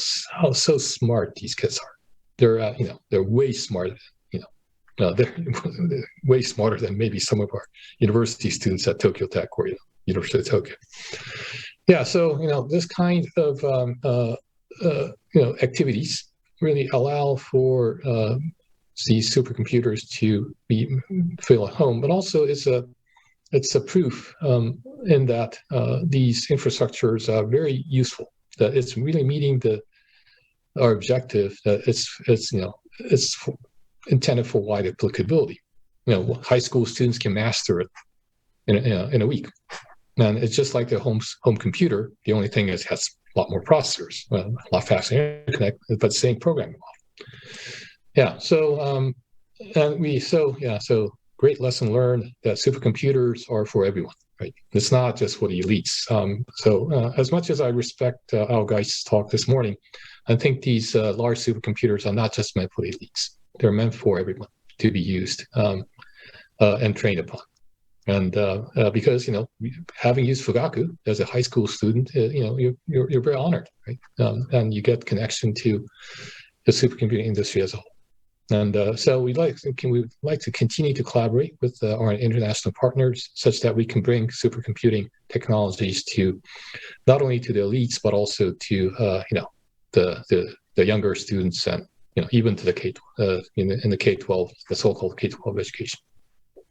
smart these kids are. They're way smarter. They're way smarter than maybe some of our university students at Tokyo Tech or University of Tokyo. Yeah, so this kind of activities really allow for these supercomputers to feel at home, but also it's a proof in that these infrastructures are very useful. That it's really meeting our objective. That it's intended for wide applicability. High school students can master it in a week, and it's just like the home computer. The only thing is it has a lot more processors, a lot faster interconnect, but same programming model. Yeah. So so great lesson learned that supercomputers are for everyone, right? It's not just for the elites. As much as I respect Al Geist's talk this morning, I think these large supercomputers are not just meant for the elites. They're meant for everyone to be used and trained upon. And because, having used Fugaku as a high school student, you're very honored, right? And you get connection to the supercomputing industry as a whole. And so we'd like to continue to collaborate with our international partners such that we can bring supercomputing technologies to not only to the elites, but also to, the younger students and, even to the K in the K-12, the so-called K-12 education.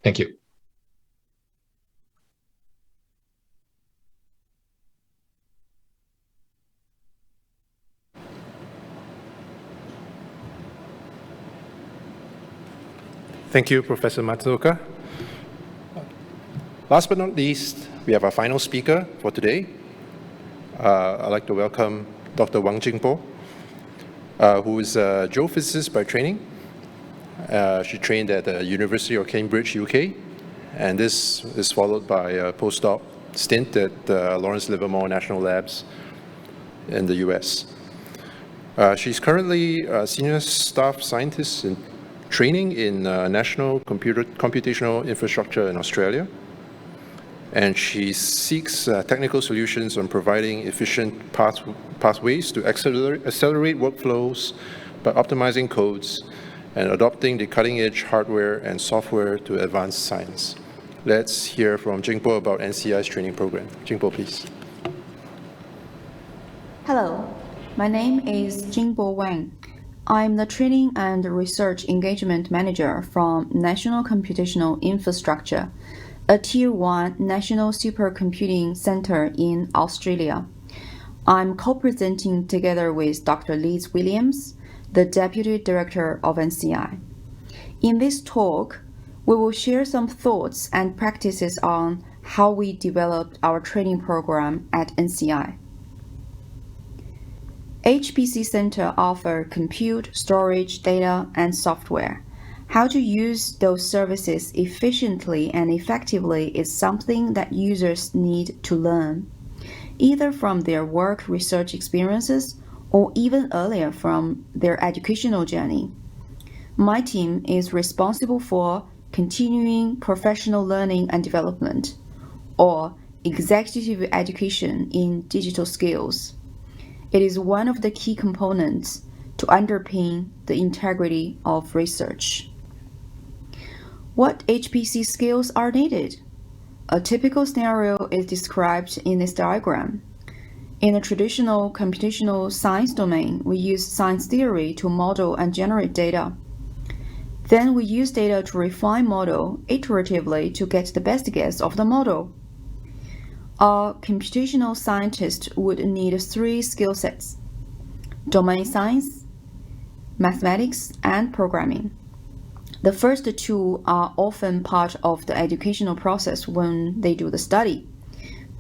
Thank you. Thank you, Professor Matsuoka. Last but not least, we have our final speaker for today. I'd like to welcome Dr. Wang Jingbo, who is a geophysicist by training. She trained at the University of Cambridge, UK, and this is followed by a postdoc stint at Lawrence Livermore National Labs in the US. She's currently a senior staff scientist in training in national computational infrastructure in Australia, and she seeks technical solutions on providing efficient pathways to accelerate workflows by optimizing codes and adopting the cutting-edge hardware and software to advance science. Let's hear from Jingbo about NCI's training program. Jingbo, please. Hello, my name is Jingbo Wang. I'm the Training and Research Engagement Manager from National Computational Infrastructure, a Tier 1 national supercomputing center in Australia. I'm co-presenting together with Dr. Liz Williams, the Deputy Director of NCI. In this talk, we will share some thoughts and practices on how we developed our training program at NCI. HPC Center offer compute, storage, data, and software. How to use those services efficiently and effectively is something that users need to learn, either from their work research experiences or even earlier from their educational journey. My team is responsible for continuing professional learning and development, or executive education in digital skills. It is one of the key components to underpin the integrity of research. What HPC skills are needed? A typical scenario is described in this diagram. In a traditional computational science domain, we use science theory to model and generate data. Then we use data to refine model iteratively to get the best guess of the model. A computational scientist would need 3 skill sets: domain science, mathematics, and programming. The first 2 are often part of the educational process when they do the study,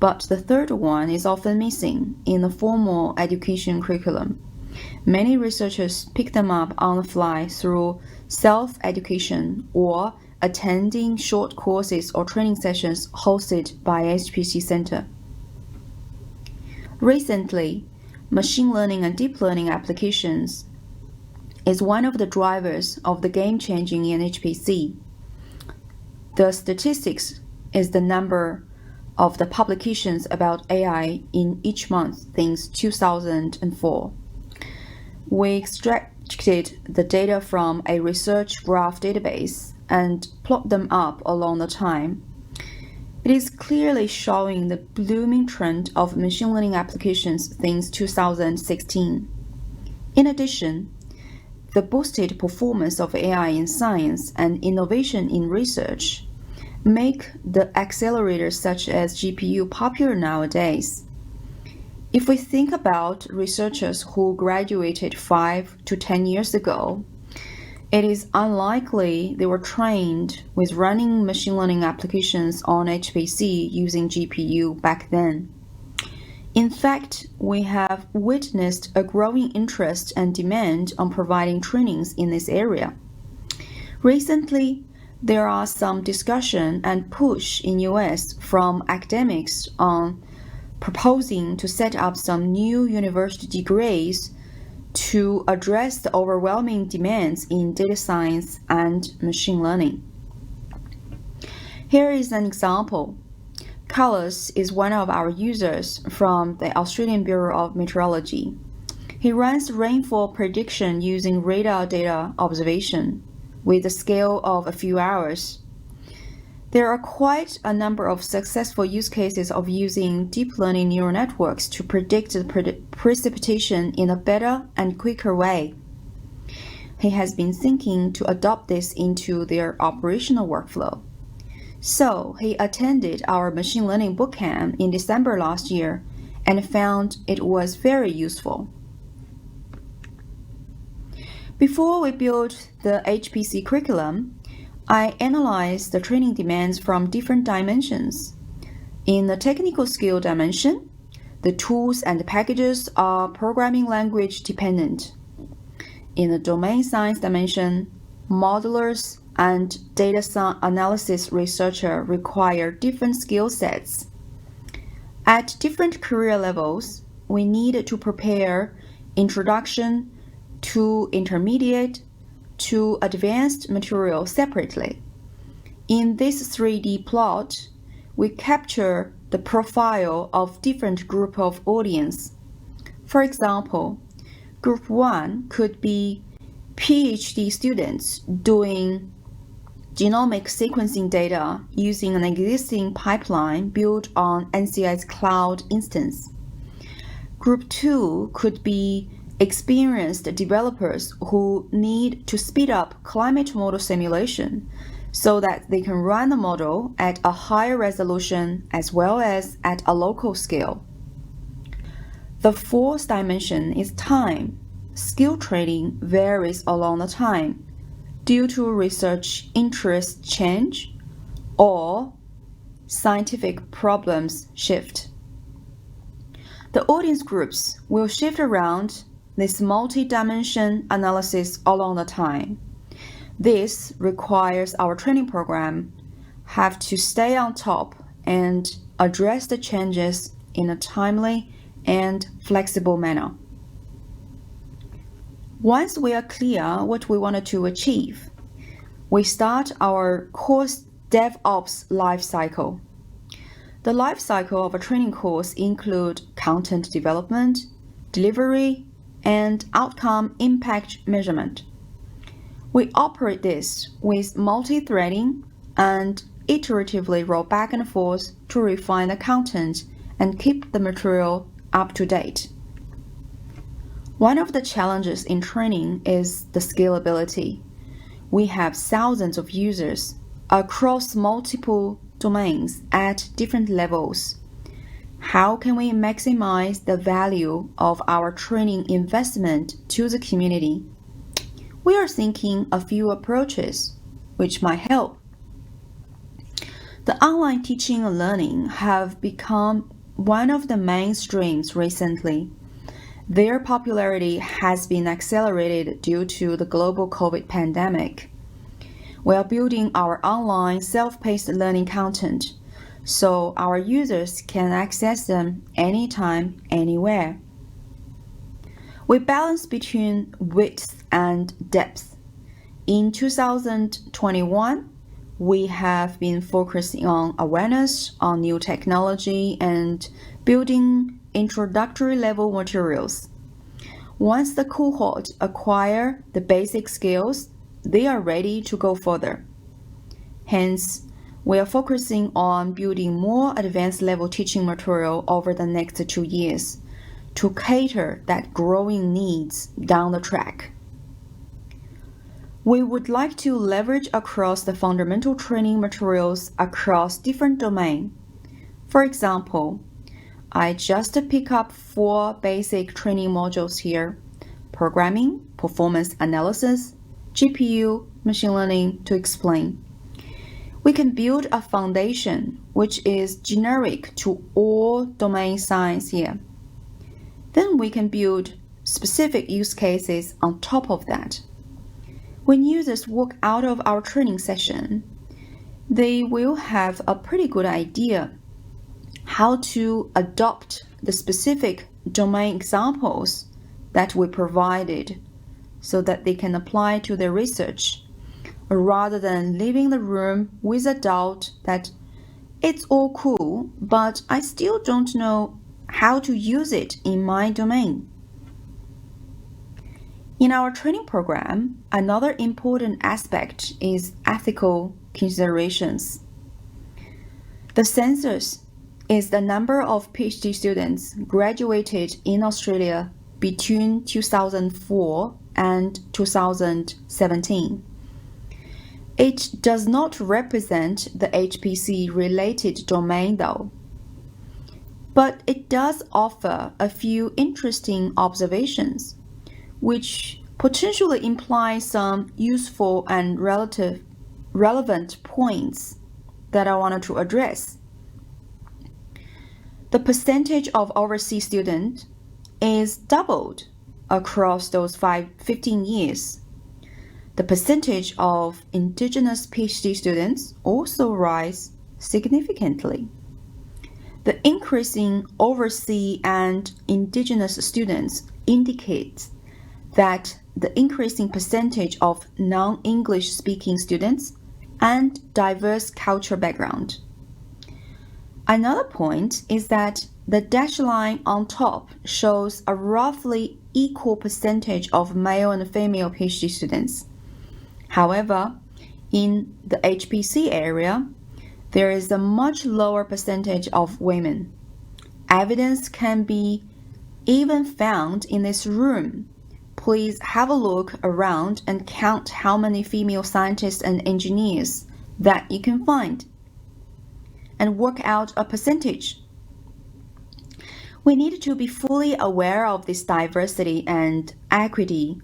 but the third one is often missing in the formal education curriculum. Many researchers pick them up on the fly through self-education or attending short courses or training sessions hosted by HPC Center. Recently, machine learning and deep learning applications is one of the drivers of the game-changing in HPC. The statistics is the number of the publications about AI in each month since 2004. We extracted the data from a research graph database and plot them up along the time. It is clearly showing the blooming trend of machine learning applications since 2016. In addition, the boosted performance of AI in science and innovation in research make the accelerators such as GPU popular nowadays. If we think about researchers who graduated 5 to 10 years ago, it is unlikely they were trained with running machine learning applications on HPC using GPU back then. In fact, we have witnessed a growing interest and demand on providing trainings in this area. Recently, there are some discussion and push in US from academics on proposing to set up some new university degrees to address the overwhelming demands in data science and machine learning. Here is an example. Carlos is one of our users from the Australian Bureau of Meteorology. He runs rainfall prediction using radar data observation with a scale of a few hours. There are quite a number of successful use cases of using deep learning neural networks to predict the precipitation in a better and quicker way. He has been thinking to adopt this into their operational workflow. So he attended our machine learning bootcamp in December last year and found it was very useful. Before we built the HPC curriculum, I analyzed the training demands from different dimensions. In the technical skill dimension, the tools and packages are programming language dependent. In the domain science dimension, modelers and data analysis researcher require different skill sets. At different career levels, we need to prepare introduction to intermediate to advanced material separately. In this 3D plot, we capture the profile of different group of audience. For example, group 1 could be PhD students doing genomic sequencing data using an existing pipeline built on NCI's cloud instance. Group 2 could be experienced developers who need to speed up climate model simulation so that they can run the model at a higher resolution as well as at a local scale. The fourth dimension is time. Skill training varies along the time due to research interest change or scientific problems shift. The audience groups will shift around this multi-dimension analysis along the time. This requires our training program have to stay on top and address the changes in a timely and flexible manner. Once we are clear what we wanted to achieve, we start our course DevOps life cycle. The life cycle of a training course includes content development, delivery, and outcome impact measurement. We operate this with multi-threading and iteratively roll back and forth to refine the content and keep the material up to date. One of the challenges in training is the scalability. We have thousands of users across multiple domains at different levels. How can we maximize the value of our training investment to the community? We are thinking a few approaches which might help. The online teaching and learning have become one of the mainstreams recently. Their popularity has been accelerated due to the global COVID pandemic. We are building our online self-paced learning content so our users can access them anytime, anywhere. We balance between width and depth. In 2021, we have been focusing on awareness on new technology and building introductory level materials. Once the cohort acquire the basic skills, they are ready to go further. Hence, we are focusing on building more advanced level teaching material over the next 2 years to cater that growing needs down the track. We would like to leverage across the fundamental training materials across different domains. For example, I just pick up 4 basic training modules here: programming, performance analysis, GPU, machine learning to explain. We can build a foundation which is generic to all domain science here. Then we can build specific use cases on top of that. When users walk out of our training session, they will have a pretty good idea how to adopt the specific domain examples that we provided so that they can apply to their research, rather than leaving the room with a doubt that it's all cool, but I still don't know how to use it in my domain. In our training program, another important aspect is ethical considerations. The census is the number of PhD students graduated in Australia between 2004 and 2017. It does not represent the HPC-related domain though, but it does offer a few interesting observations, which potentially imply some useful and relevant points that I wanted to address. The percentage of overseas students is doubled across those 15 years. The percentage of indigenous PhD students also rise significantly. The increasing overseas and indigenous students indicates that the increasing percentage of non-English speaking students and diverse culture background. Another point is that the dashed line on top shows a roughly equal percentage of male and female PhD students. However, in the HPC area, there is a much lower percentage of women. Evidence can be even found in this room. Please have a look around and count how many female scientists and engineers that you can find, and work out a percentage. We need to be fully aware of this diversity and equity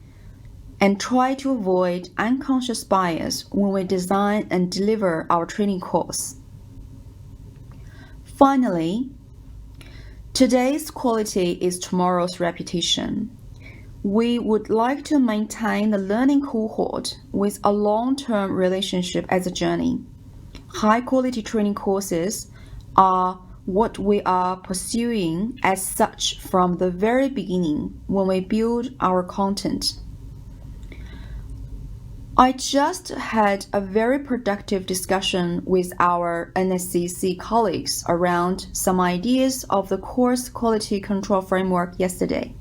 and try to avoid unconscious bias when we design and deliver our training course. Finally, today's quality is tomorrow's reputation. We would like to maintain the learning cohort with a long-term relationship as a journey. High-quality training courses are what we are pursuing as such from the very beginning when we build our content. I just had a very productive discussion with our NSCC colleagues around some ideas of the course quality control framework yesterday.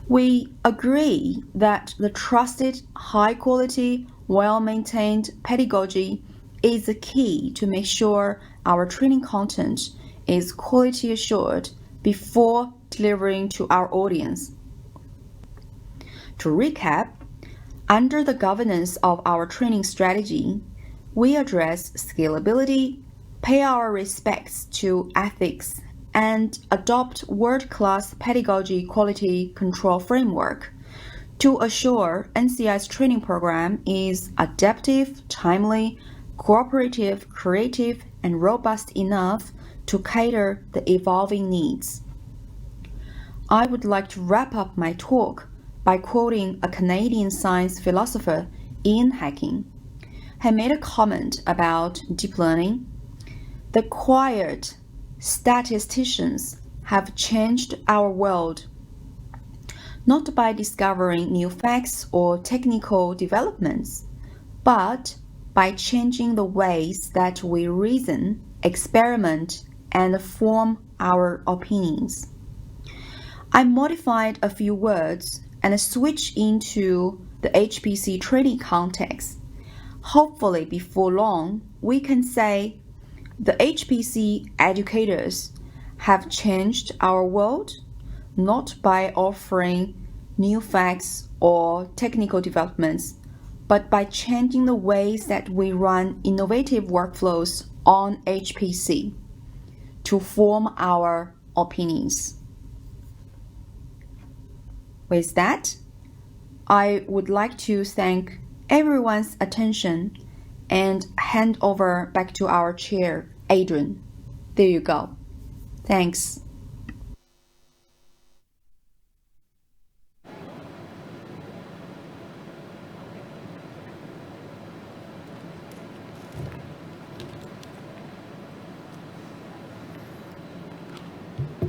We agree that the trusted, high-quality, well-maintained pedagogy is the key to make sure our training content is quality assured before delivering to our audience. To recap, under the governance of our training strategy, we address scalability, pay our respects to ethics, and adopt world-class pedagogy quality control framework to assure NCI's training program is adaptive, timely, cooperative, creative, and robust enough to cater the evolving needs. I would like to wrap up my talk by quoting a Canadian science philosopher, Ian Hacking. He made a comment about deep learning. The quiet statisticians have changed our world, not by discovering new facts or technical developments, but by changing the ways that we reason, experiment, and form our opinions. I modified a few words and switched into the HPC training context. Hopefully before long, we can say the HPC educators have changed our world, not by offering new facts or technical developments, but by changing the ways that we run innovative workflows on HPC to form our opinions. With that, I would like to thank everyone's attention and hand over back to our chair, Adrian. There you go. Thanks.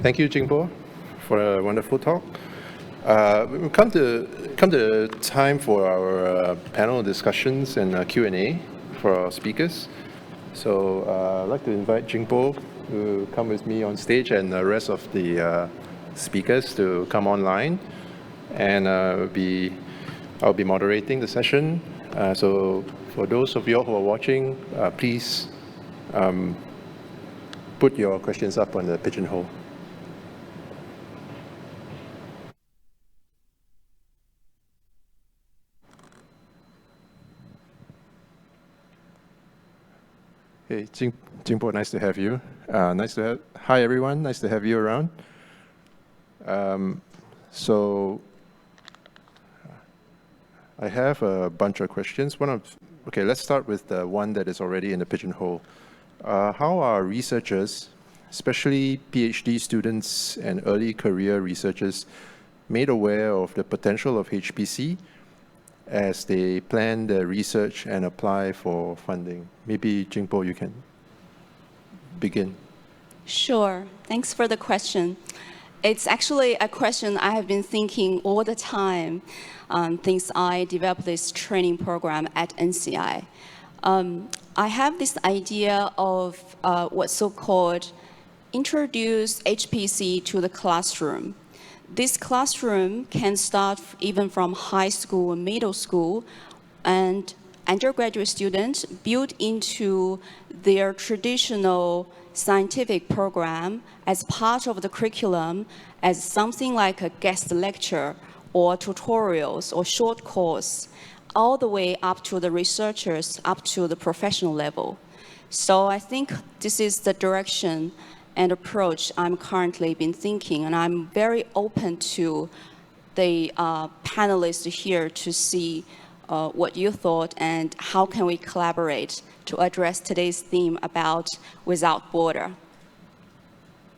Thank you, Jingbo, for a wonderful talk. We've come to the time for our panel discussions and Q&A for our speakers. So I'd like to invite Jingbo to come with me on stage and the rest of the speakers to come online. And I'll be moderating the session. So for those of you who are watching, please put your questions up on the pigeonhole. Hey, Jingbo, nice to have you. Hi everyone, nice to have you around. So I have a bunch of questions. Okay, let's start with the one that is already in the pigeonhole. How are researchers, especially PhD students and early career researchers, made aware of the potential of HPC as they plan their research and apply for funding? Maybe Jingbo, you can begin. Sure, thanks for the question. It's actually a question I have been thinking all the time since I developed this training program at NCI. I have this idea of what's so-called introduce HPC to the classroom. This classroom can start even from high school and middle school, and undergraduate students build into their traditional scientific program as part of the curriculum as something like a guest lecture or tutorials or short course, all the way up to the researchers, up to the professional level. So I think this is the direction and approach I'm currently been thinking, and I'm very open to the panelists here to see what you thought and how can we collaborate to address today's theme about without border.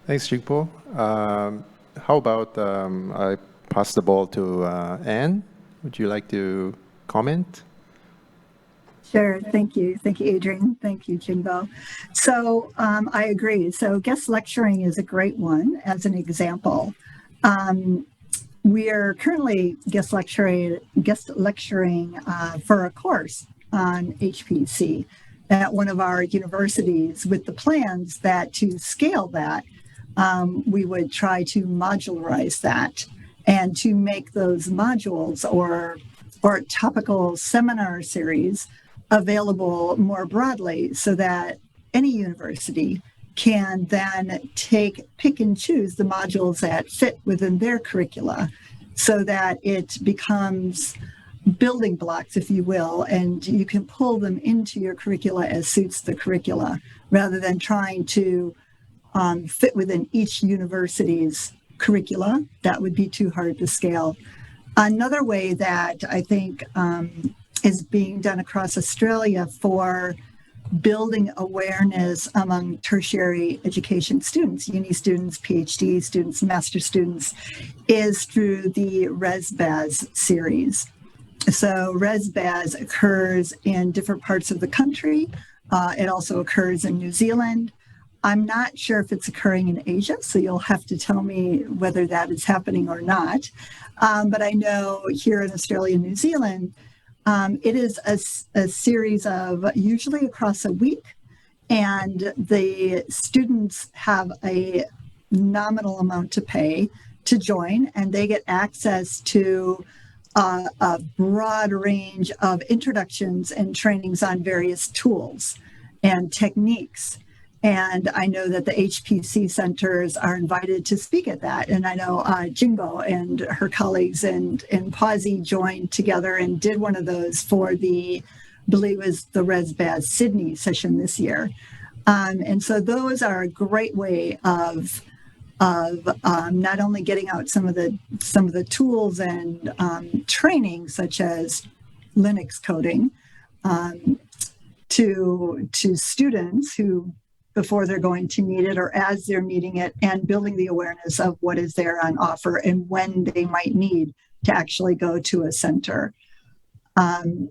Thanks, Jingbo. How about I pass the ball to Anne? Would you like to comment? Sure. Thank you. Thank you, Adrian. Thank you, Jingbo. So I agree. So guest lecturing is a great one as an example. We are currently guest lecturing for a course on HPC at one of our universities, with the plans that to scale that, we would try to modularize that and to make those modules or topical seminar series available more broadly so that any university can then pick and choose the modules that fit within their curricula so that it becomes building blocks, if you will, and you can pull them into your curricula as suits the curricula rather than trying to fit within each university's curricula. That would be too hard to scale. Another way that I think is being done across Australia for building awareness among tertiary education students, uni students, PhD students, master students, is through the ResBaz series. So ResBaz occurs in different parts of the country. It also occurs in New Zealand. I'm not sure if it's occurring in Asia, so you'll have to tell me whether that is happening or not. But I know here in Australia and New Zealand, it is a series of usually across a week, and the students have a nominal amount to pay to join, and they get access to a broad range of introductions and trainings on various tools and techniques. And I know that the HPC centers are invited to speak at that. And I know Jingbo and her colleagues and Pawsey joined together and did one of those for I believe it was the ResBaz Sydney session this year. And so those are a great way of not only getting out some of the tools and training, such as Linux coding, to students who, before they're going to need it or as they're needing it, and building the awareness of what is there on offer and when they might need to actually go to a center. And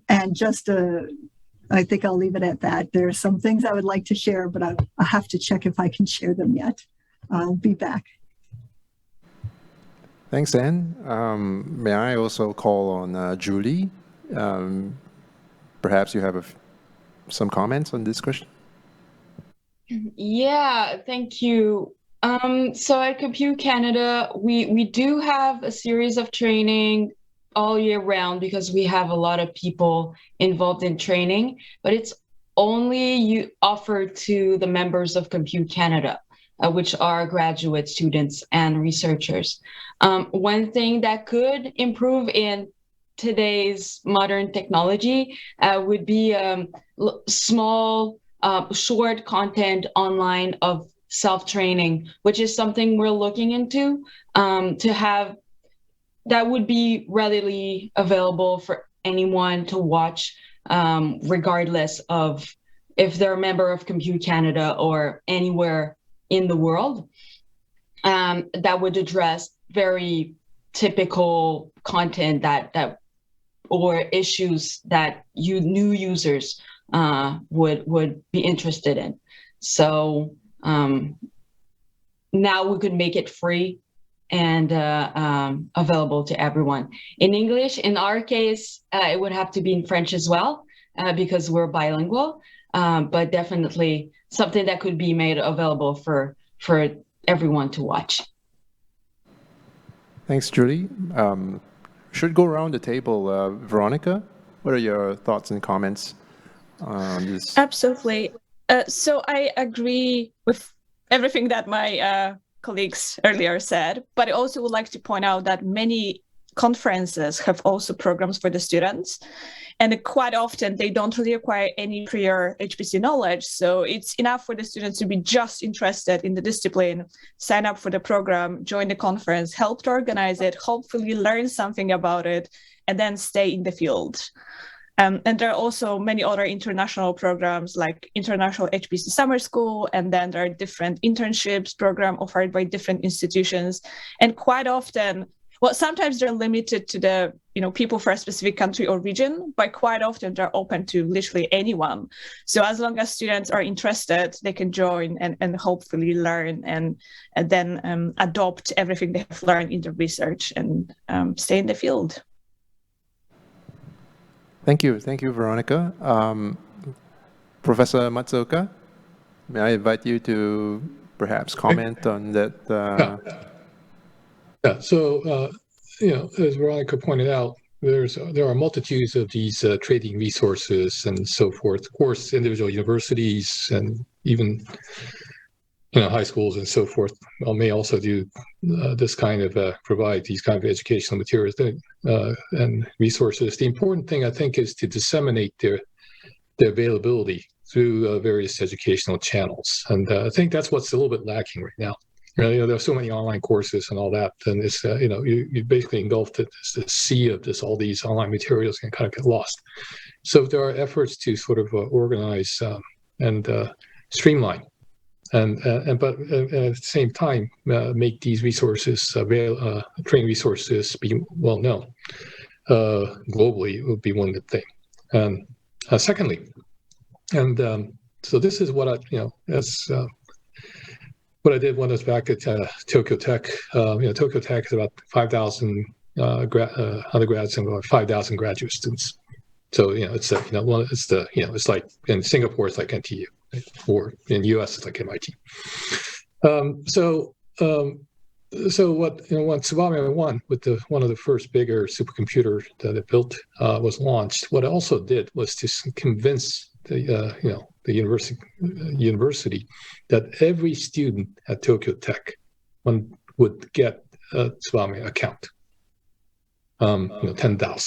I think I'll leave it at that. There are some things I would like to share, but I'll have to check if I can share them yet. I'll be back. Thanks, Anne. May I also call on Julie? Perhaps you have some comments on this question? Yeah, thank you. So at Compute Canada, we do have a series of training all year round because we have a lot of people involved in training, but it's only offered to the members of Compute Canada, which are graduate students and researchers. One thing that could improve in today's modern technology would be small, short content online of self-training, which is something we're looking into, to have that would be readily available for anyone to watch, regardless of if they're a member of Compute Canada or anywhere in the world. That would address very typical content that or issues that new users would be interested in. So now we could make it free and available to everyone. In English, in our case, it would have to be in French as well, because we're bilingual, but definitely something that could be made available for everyone to watch. Thanks, Julie. Should go around the table. Veronica, what are your thoughts and comments on this? Absolutely. So I agree with everything that my colleagues earlier said, but I also would like to point out that many conferences have also programs for the students, and quite often they don't really require any prior HPC knowledge. So it's enough for the students to be just interested in the discipline, sign up for the program, join the conference, help to organize it, hopefully learn something about it, and then stay in the field. And there are also many other international programs like International HPC Summer School, and then there are different internships program offered by different institutions. And quite often, well, sometimes they're limited to the people for a specific country or region, but quite often they're open to literally anyone. So as long as students are interested, they can join and hopefully learn and then adopt everything they have learned in the research and stay in the field. Thank you, Veronica. Professor Matsuoka, may I invite you to perhaps comment on that? Yeah. So, as Veronica pointed out, there are multitudes of these trading resources and so forth. Of course, individual universities and even high schools and so forth may also do this kind of provide these kind of educational materials and resources. The important thing, I think, is to disseminate their availability through various educational channels, and I think that's what's a little bit lacking right now. There are so many online courses and all that, and it's you basically engulfed this sea of all these online materials can kind of get lost. So if there are efforts to sort of organize and streamline, but at the same time make these resources training resources be well known globally, it would be one good thing. And secondly, so this is what what I did when I was back at Tokyo Tech. Tokyo Tech is about 5,000 undergrads and about 5,000 graduate students. So it's it's like in Singapore it's like NTU, or in the US it's like MIT. So what when Tsubame 1 with one of the first bigger supercomputer that it built was launched, what it also did was to convince the university that every student at Tokyo Tech would get a Tsubame account. 10,000.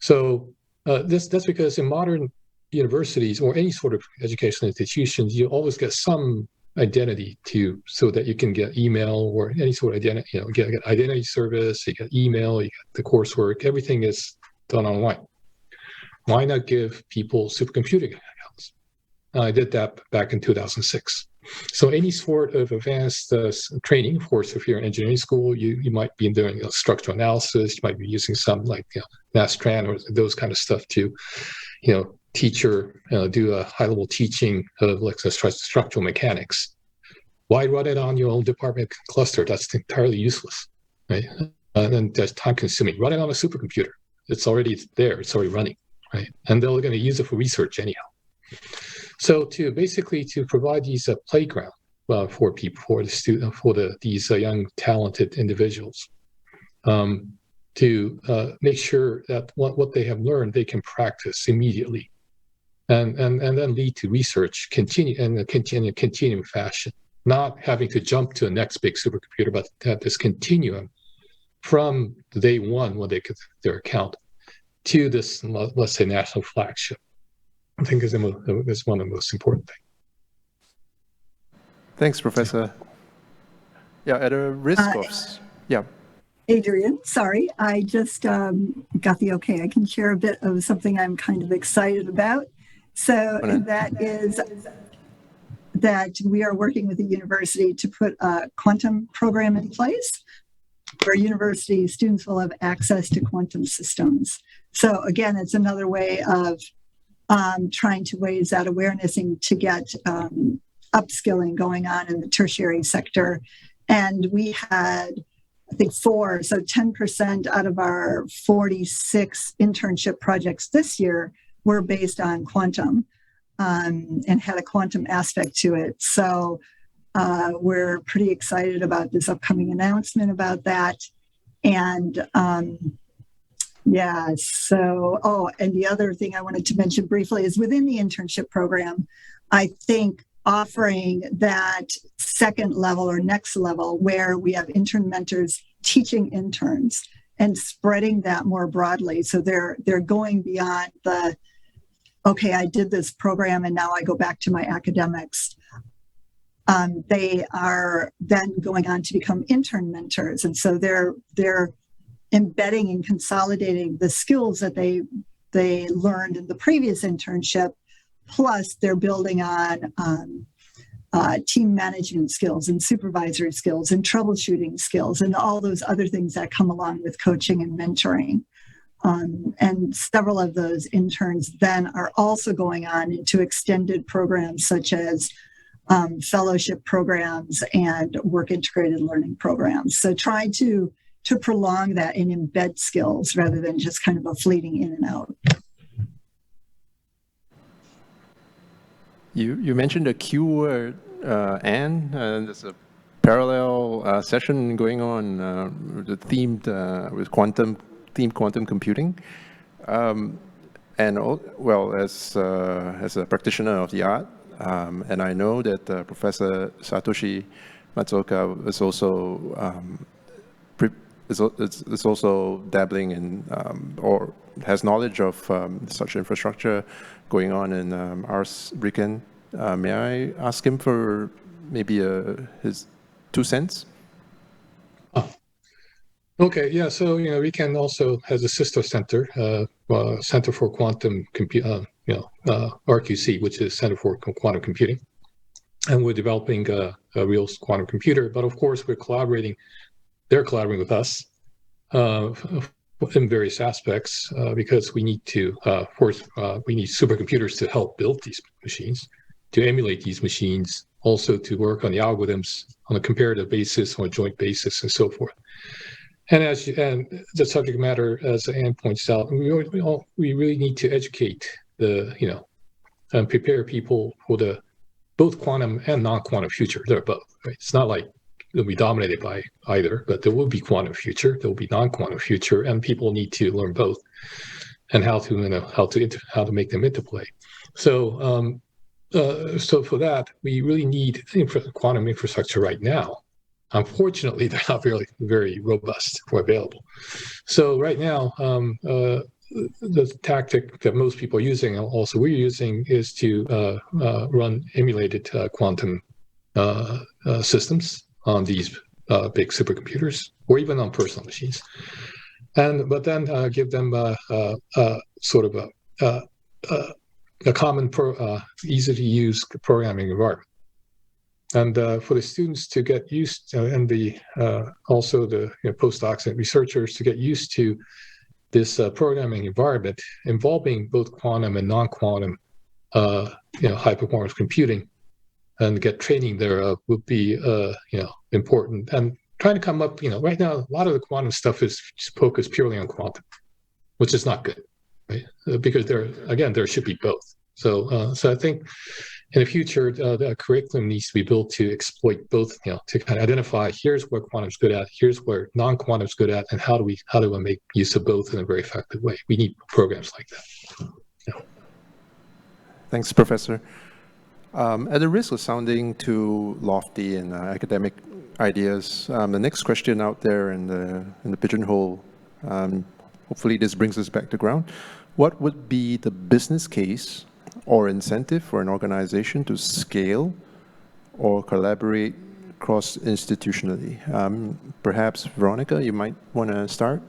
So that's because in modern universities or any sort of educational institutions, you always get some identity so that you can get email or any sort of identity. You get identity service, you get email, you get the coursework. Everything is done online. Why not give people supercomputing accounts? I did that back in 2006. So any sort of advanced training, of course, if you're in engineering school, you might be doing structural analysis, you might be using some like Nastran or those kind of stuff to, do a high-level teaching of like structural mechanics. Why run it on your own department cluster? That's entirely useless. right? And that's time consuming. Running on a supercomputer, it's already there, it's already running, right? And they're going to use it for research anyhow. So to basically to provide these playground for people, for the student, for these young talented individuals, to make sure that what they have learned they can practice immediately, and then lead to research continuing fashion, not having to jump to the next big supercomputer, but have this continuum from day one when they get their account to this, let's say, national flagship. I think is one of the most important things. Thanks, Professor. Yeah, at a risk of... Yeah. Adrian, sorry, I just got the okay. I can share a bit of something I'm kind of excited about. So that is that we are working with the university to put a quantum program in place where university students will have access to quantum systems. So again, it's another way of trying to raise that awareness and to get upskilling going on in the tertiary sector. And we had, I think, 4, so 10% out of our 46 internship projects this year were based on quantum and had a quantum aspect to it. So we're pretty excited about this upcoming announcement about that. And yeah, so, and the other thing I wanted to mention briefly is within the internship program, I think offering that second level or next level where we have intern mentors teaching interns and spreading that more broadly. So they're going beyond the, okay, I did this program and now I go back to my academics. They are then going on to become intern mentors. And so they're embedding and consolidating the skills that they learned in the previous internship, plus they're building on team management skills and supervisory skills and troubleshooting skills and all those other things that come along with coaching and mentoring. And several of those interns then are also going on into extended programs such as fellowship programs and work integrated learning programs. So try to prolong that and embed skills rather than just kind of a fleeting in and out. You mentioned a Q word, Anne. There's a parallel session going on themed with themed quantum computing. Well, as a practitioner of the art, and I know that Professor Satoshi Matsuoka is also dabbling in or has knowledge of such infrastructure going on in RIKEN. May I ask him for maybe his 2 cents? Okay, yeah. So RIKEN also has a sister center, Center for Quantum RQC, which is Center for Quantum Computing, and we're developing a real quantum computer. But of course, we're collaborating. They're collaborating with us in various aspects because we need to, of course, we need supercomputers to help build these machines, to emulate these machines, also to work on the algorithms on a comparative basis, on a joint basis, and so forth. And and the subject matter, as Anne points out, we really need to educate and prepare people for the both quantum and non-quantum future. They're both. Right? It's not like it'll be dominated by either, but there will be quantum future, there will be non-quantum future, and people need to learn both and how to make them interplay. So so for that, we really need quantum infrastructure right now. Unfortunately, they're not very robust or available. So right now, the tactic that most people are using, and also we're using, is to run emulated quantum systems on these big supercomputers, or even on personal machines, but then give them sort of a common, easy to use programming environment. And for the students to get used to, and also the postdocs and researchers to get used to this programming environment involving both quantum and non-quantum high performance computing, and get training there would be important. And trying to come up, right now, a lot of the quantum stuff is focused purely on quantum, which is not good, right? Because there should be both. So I think in the future, the curriculum needs to be built to exploit both, to kind of identify here's what quantum's good at, here's where non-quantum's good at, and how do we make use of both in a very effective way. We need programs like that. Thanks, Professor. At the risk of sounding too lofty in academic ideas, the next question out there in the pigeonhole, hopefully this brings us back to ground. What would be the business case or incentive for an organization to scale or collaborate cross-institutionally? Perhaps, Veronica, you might want to start?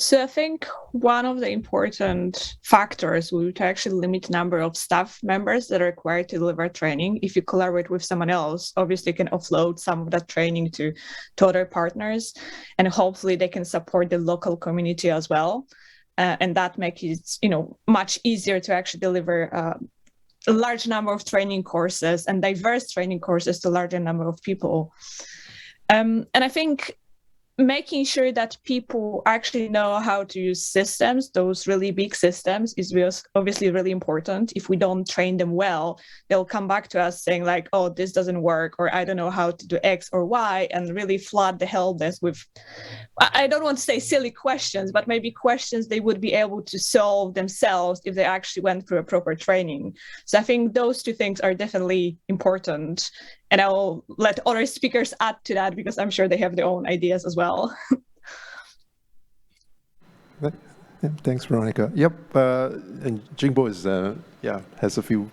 So I think one of the important factors would be to actually limit the number of staff members that are required to deliver training. If you collaborate with someone else, obviously you can offload some of that training to other partners, and hopefully they can support the local community as well. And that makes it, much easier to actually deliver a large number of training courses and diverse training courses to a larger number of people. And I think making sure that people actually know how to use systems, those really big systems, is obviously really important. If we don't train them well, they'll come back to us saying like, oh, this doesn't work, or I don't know how to do X or Y, and really flood the help desk with, I don't want to say silly questions, but maybe questions they would be able to solve themselves if they actually went through a proper training. So I think those two things are definitely important. And I'll let other speakers add to that because I'm sure they have their own ideas as well. Thanks, Veronica. Yep, and Jingbo has a few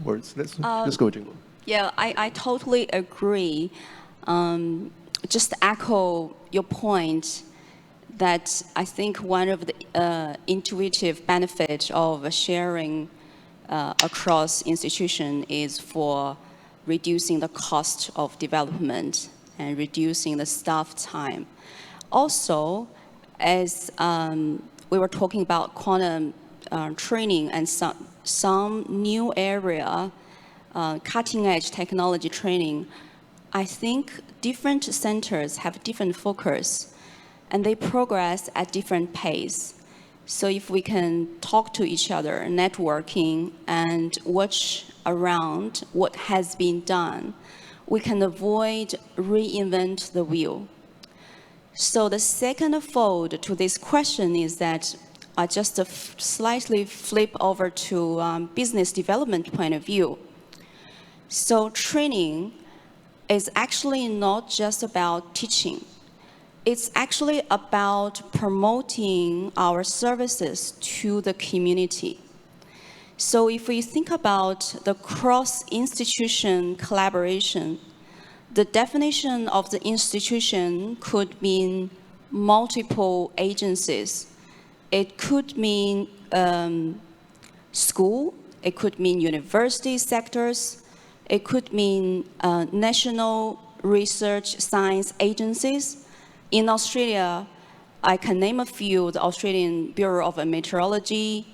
words. Let's go, Jingbo. Yeah, I totally agree. Just echo your point that I think one of the intuitive benefits of sharing across institution is for reducing the cost of development and reducing the staff time. Also, as we were talking about quantum training and some new area, cutting edge technology training, I think different centers have different focus and they progress at different pace. So if we can talk to each other, networking, and watch around what has been done, we can avoid reinvent the wheel. So the second fold to this question is that I just slightly flip over to business development point of view. So training is actually not just about teaching. It's actually about promoting our services to the community. So if we think about the cross-institution collaboration, the definition of the institution could mean multiple agencies. It could mean school, it could mean university sectors, it could mean national research science agencies. In Australia, I can name a few: the Australian Bureau of Meteorology,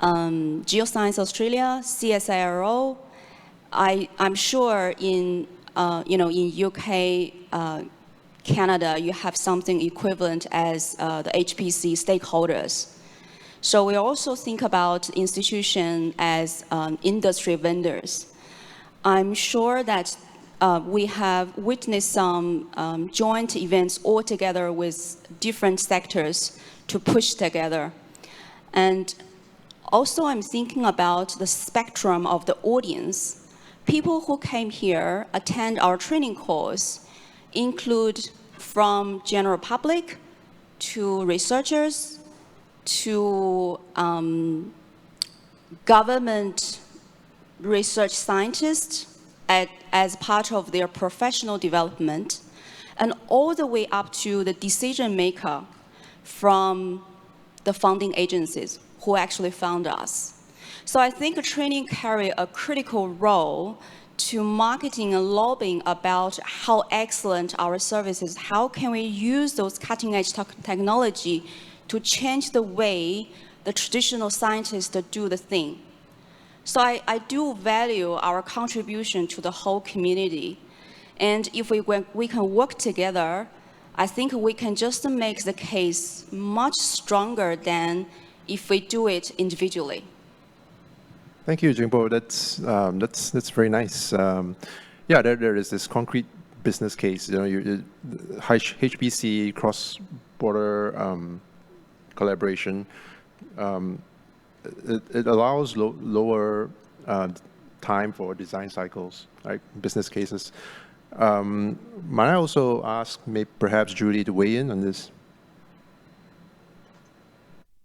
Geoscience Australia, CSIRO. I'm sure in UK, Canada, you have something equivalent as the HPC stakeholders. So we also think about institutions as industry vendors. I'm sure that we have witnessed some joint events all together with different sectors to push together. And also I'm thinking about the spectrum of the audience. People who came here, attend our training course, include from general public to researchers to government research scientists as part of their professional development, and all the way up to the decision maker from the funding agencies who actually found us. So I think training carry a critical role to marketing and lobbying about how excellent our services, how can we use those cutting edge technology to change the way the traditional scientists do the thing. So I do value our contribution to the whole community. And if we can work together, I think we can just make the case much stronger than if we do it individually. Thank you, Jingbo. That's very nice. Yeah, there is this concrete business case. You know, HPC cross-border collaboration. It allows lower time for design cycles, right? Business cases. Might I also ask, perhaps Julie, to weigh in on this?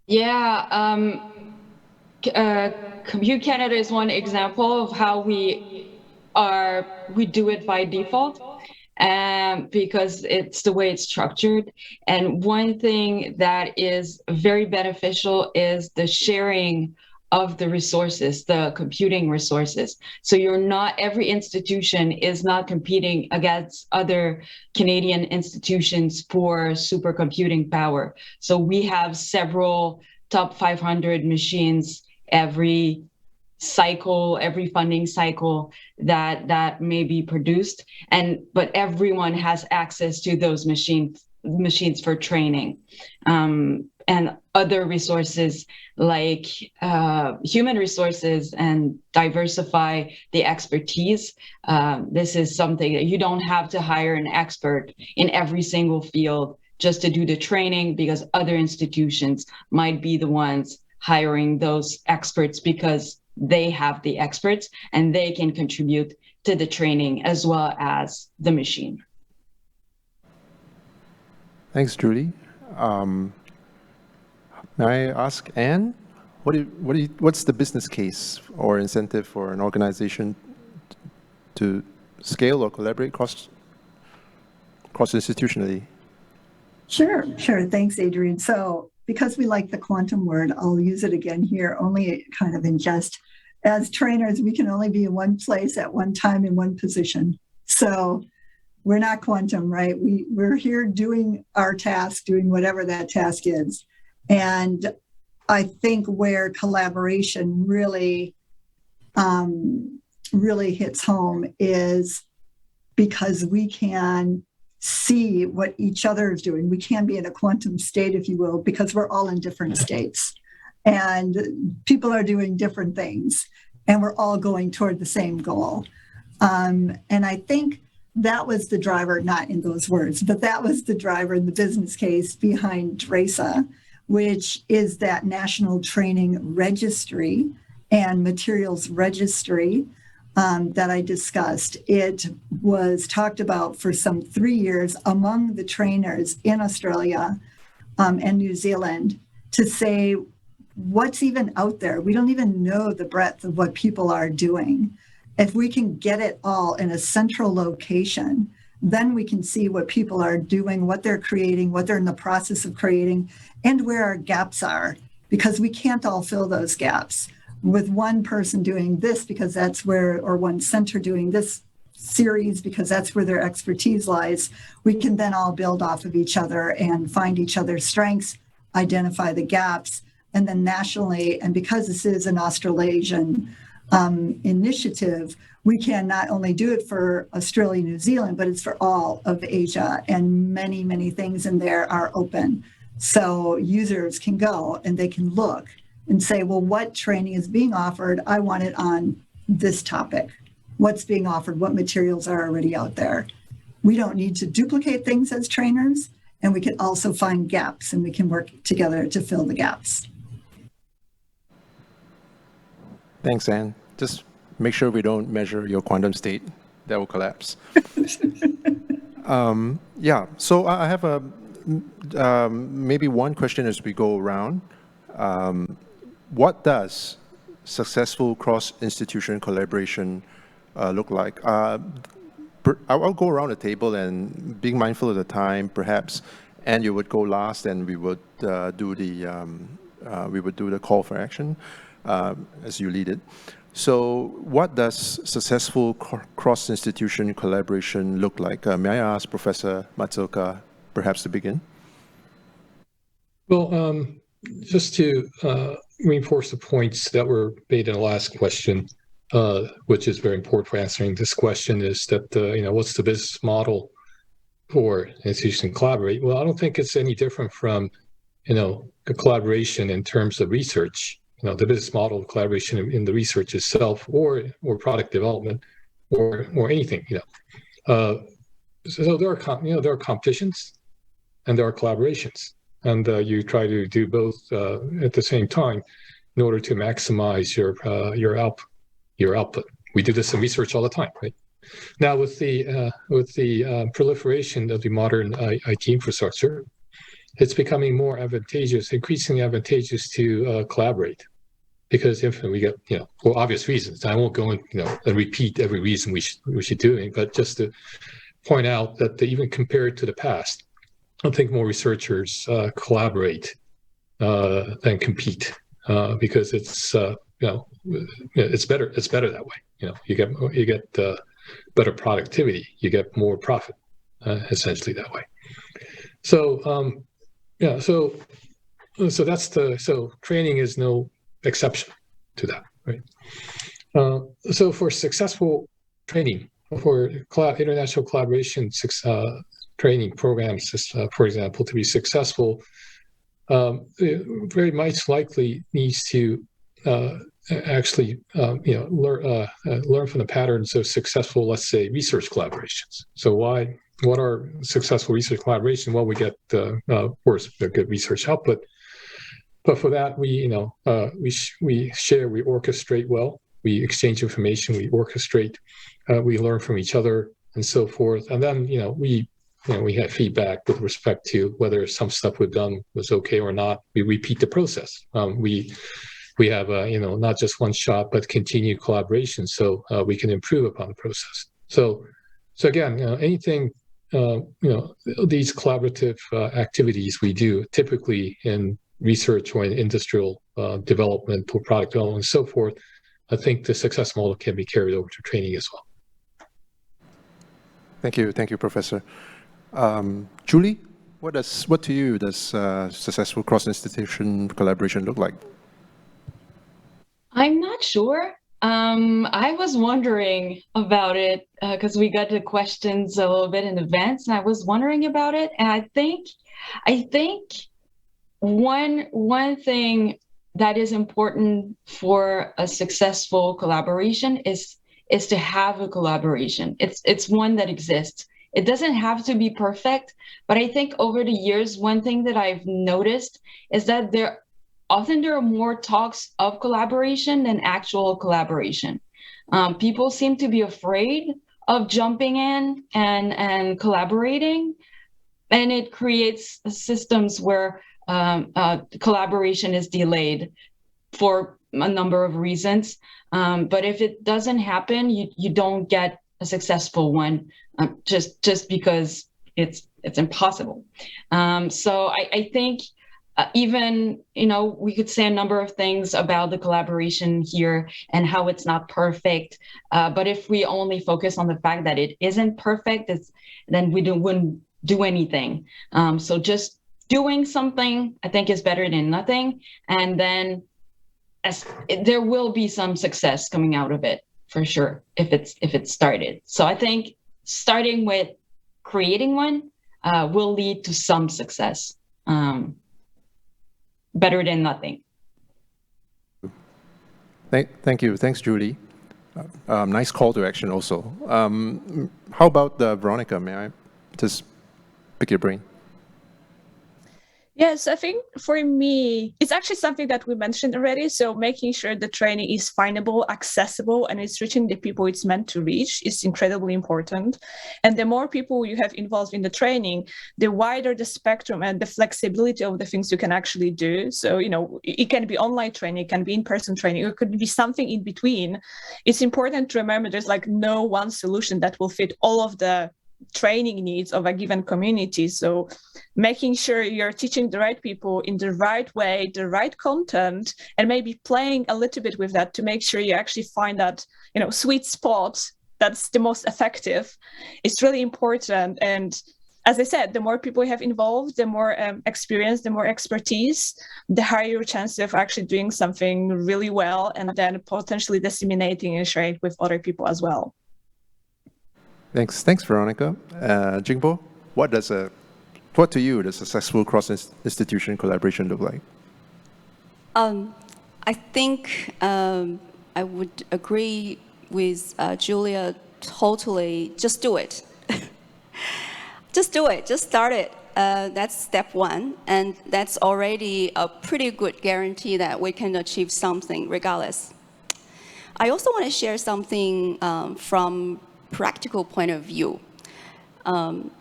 Yeah, Compute Canada is one example of how we do it by default, because it's the way it's structured. And one thing that is very beneficial is the sharing of the resources, the computing resources. So every institution is not competing against other Canadian institutions for supercomputing power. So we have several top 500 machines every cycle, every funding cycle that may be produced, but everyone has access to those machines for training, and other resources like human resources, and diversify the expertise. This is something that you don't have to hire an expert in every single field just to do the training, because other institutions might be the ones hiring those experts because they have the experts and they can contribute to the training as well as the machine. Thanks, Julie. May I ask Anne, what's the business case or incentive for an organization to scale or collaborate cross-institutionally? Sure. Thanks, Adrian. So because we like the quantum word, I'll use it again here, only kind of in jest. As trainers, we can only be in one place at one time in one position. So we're not quantum, right? We're here doing our task, doing whatever that task is. And I think where collaboration really hits home is because we can see what each other is doing. We can be in a quantum state, if you will, because we're all in different states. And people are doing different things. And we're all going toward the same goal. And I think that was the driver, not in those words, but that was the driver in the business case behind DRASA, which is that National Training Registry and Materials Registry that I discussed. It was talked about for some 3 years among the trainers in Australia and New Zealand to say, what's even out there? We don't even know the breadth of what people are doing. If we can get it all in a central location, then we can see what people are doing, what they're creating, what they're in the process of creating, and where our gaps are, because we can't all fill those gaps. With one person doing this because that's where, or one center doing this series because that's where their expertise lies, we can then all build off of each other and find each other's strengths, identify the gaps, and then nationally, and because this is an Australasian initiative, we can not only do it for Australia, New Zealand, but it's for all of Asia, and many, many things in there are open. So users can go and they can look and say, well, what training is being offered? I want it on this topic. What's being offered? What materials are already out there? We don't need to duplicate things as trainers, and we can also find gaps, and we can work together to fill the gaps. Thanks, Anne. Just make sure we don't measure your quantum state. That will collapse. Yeah, so I have maybe one question as we go around. What does successful cross-institution collaboration look like? I'll go around the table, and being mindful of the time, perhaps, and you would go last, and we would do the call for action as you lead it. So what does successful cross-institution collaboration look like? May I ask Professor Matsuoka perhaps to begin? Well, just to reinforce the points that were made in the last question, which is very important for answering this question, is that, what's the business model for institutions to collaborate? Well, I don't think it's any different from, a collaboration in terms of research. The business model of collaboration in the research itself, or product development, or anything. So there are competitions, and there are collaborations, and you try to do both at the same time in order to maximize your output. We do this in research all the time, right? Now, with the proliferation of the modern IT infrastructure, it's becoming more advantageous, increasingly advantageous to collaborate, because if we get, for obvious reasons. I won't go and and repeat every reason we should do it, but just to point out that even compared to the past, I think more researchers collaborate than compete, because it's it's better. It's better that way. You get better productivity. You get more profit, essentially that way. So so that's so training is no exception to that, right? So for successful training, for international collaboration training programs, for example, to be successful, very much likely needs to actually learn from the patterns of successful, let's say, research collaborations. So what are successful research collaboration? Well, we get of course a good research output, but for that we share, we orchestrate well, we exchange information, we orchestrate, we learn from each other, and so forth, and then we have feedback with respect to whether some stuff we've done was okay or not. We repeat the process. We have not just one shot, but continued collaboration, so we can improve upon the process. So again, anything, these collaborative activities we do typically in research or in industrial development or product development and so forth, I think the success model can be carried over to training as well. Thank you, Professor. Julie, what to you does successful cross-institution collaboration look like? I'm not sure. I was wondering about it because we got the questions a little bit in advance, and I was wondering about it. And I think one thing that is important for a successful collaboration is to have a collaboration. It's one that exists. It doesn't have to be perfect, but I think over the years, one thing that I've noticed is that there are more talks of collaboration than actual collaboration. People seem to be afraid of jumping in and collaborating, and it creates systems where collaboration is delayed for a number of reasons. But if it doesn't happen, you don't get a successful one just because it's impossible. So I think even, we could say a number of things about the collaboration here and how it's not perfect. But if we only focus on the fact that it isn't perfect, then we wouldn't do anything. So just doing something, I think, is better than nothing. And then there will be some success coming out of it, for sure, if it's started. So I think starting with creating one will lead to some success. Better than nothing. Thank you. Thanks, Julie. Nice call to action also. How about Veronica? May I just pick your brain? Yes, I think for me, it's actually something that we mentioned already. So making sure the training is findable, accessible, and it's reaching the people it's meant to reach is incredibly important. And the more people you have involved in the training, the wider the spectrum and the flexibility of the things you can actually do. So, it can be online training, it can be in-person training, it could be something in between. It's important to remember there's no one solution that will fit all of the training needs of a given community. So making sure you're teaching the right people in the right way, the right content, and maybe playing a little bit with that to make sure you actually find that, sweet spot that's the most effective. It's really important. And as I said, the more people you have involved, the more experience, the more expertise, the higher your chance of actually doing something really well and then potentially disseminating and sharing it with other people as well. Thanks, Veronica. Jingbo, what to you does successful cross-institution collaboration look like? I think I would agree with Julia totally. Just do it. Just do it. Just start it. That's step one. And that's already a pretty good guarantee that we can achieve something regardless. I also want to share something from practical point of view.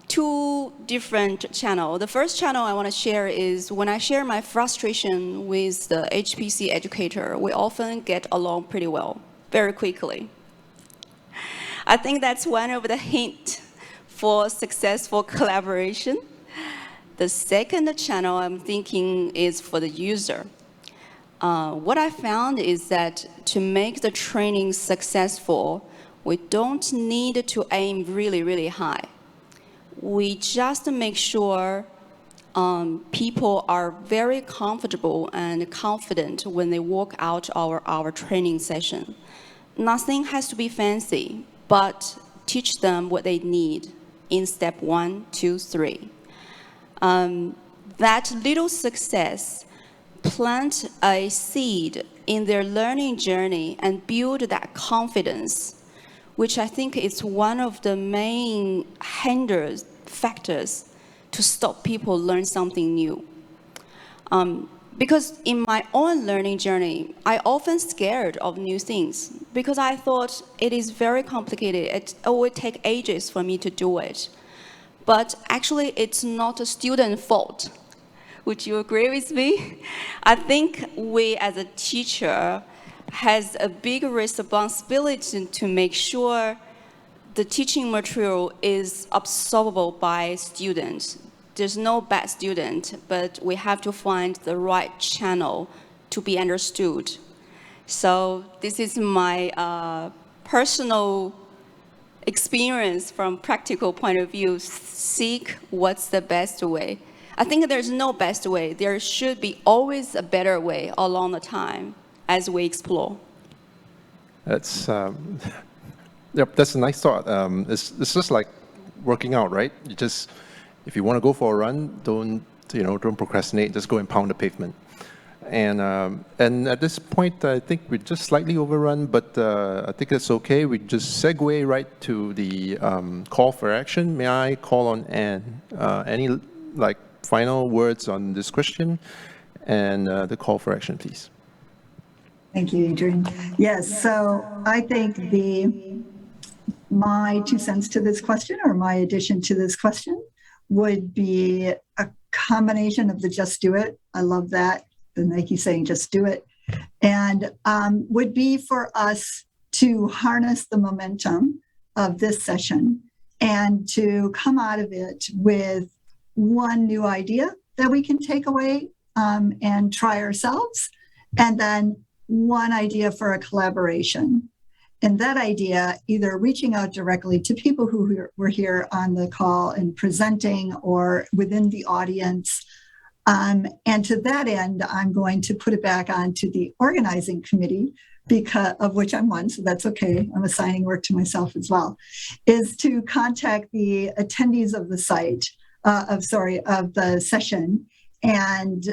Two different channels. The first channel I want to share is when I share my frustration with the HPC educator, we often get along pretty well, very quickly. I think that's one of the hints for successful collaboration. The second channel I'm thinking is for the user. What I found is that to make the training successful, we don't need to aim really, really high. We just make sure people are very comfortable and confident when they walk out our training session. Nothing has to be fancy, but teach them what they need in step 1, 2, 3. That little success plant a seed in their learning journey and build that confidence, which I think is one of the main factors to stop people learn something new. Because in my own learning journey, I often scared of new things because I thought it is very complicated. It would take ages for me to do it. But actually, it's not a student's fault. Would you agree with me? I think we as a teacher has a big responsibility to make sure the teaching material is absorbable by students. There's no bad student, but we have to find the right channel to be understood. So this is my personal experience from practical point of view. Seek what's the best way. I think there's no best way. There should be always a better way along the time as we explore. That's yep, that's a nice thought. It's just like working out, right? You just, if you want to go for a run, don't procrastinate. Just go and pound the pavement. And at this point, I think we're just slightly overrun, but I think it's okay. We just segue right to the call for action. May I call on Anne? Any final words on this question and the call for action, please? Thank you, Adrian. Yes, so I think my 2 cents to this question, or my addition to this question, would be a combination of the just do it. I love that. The Nike saying just do it. And would be for us to harness the momentum of this session and to come out of it with one new idea that we can take away and try ourselves, and then one idea for a collaboration. And that idea, either reaching out directly to people who were here on the call and presenting, or within the audience. And to that end, I'm going to put it back onto the organizing committee, because of which I'm one, so that's okay. I'm assigning work to myself as well, is to contact the attendees of the of the session, and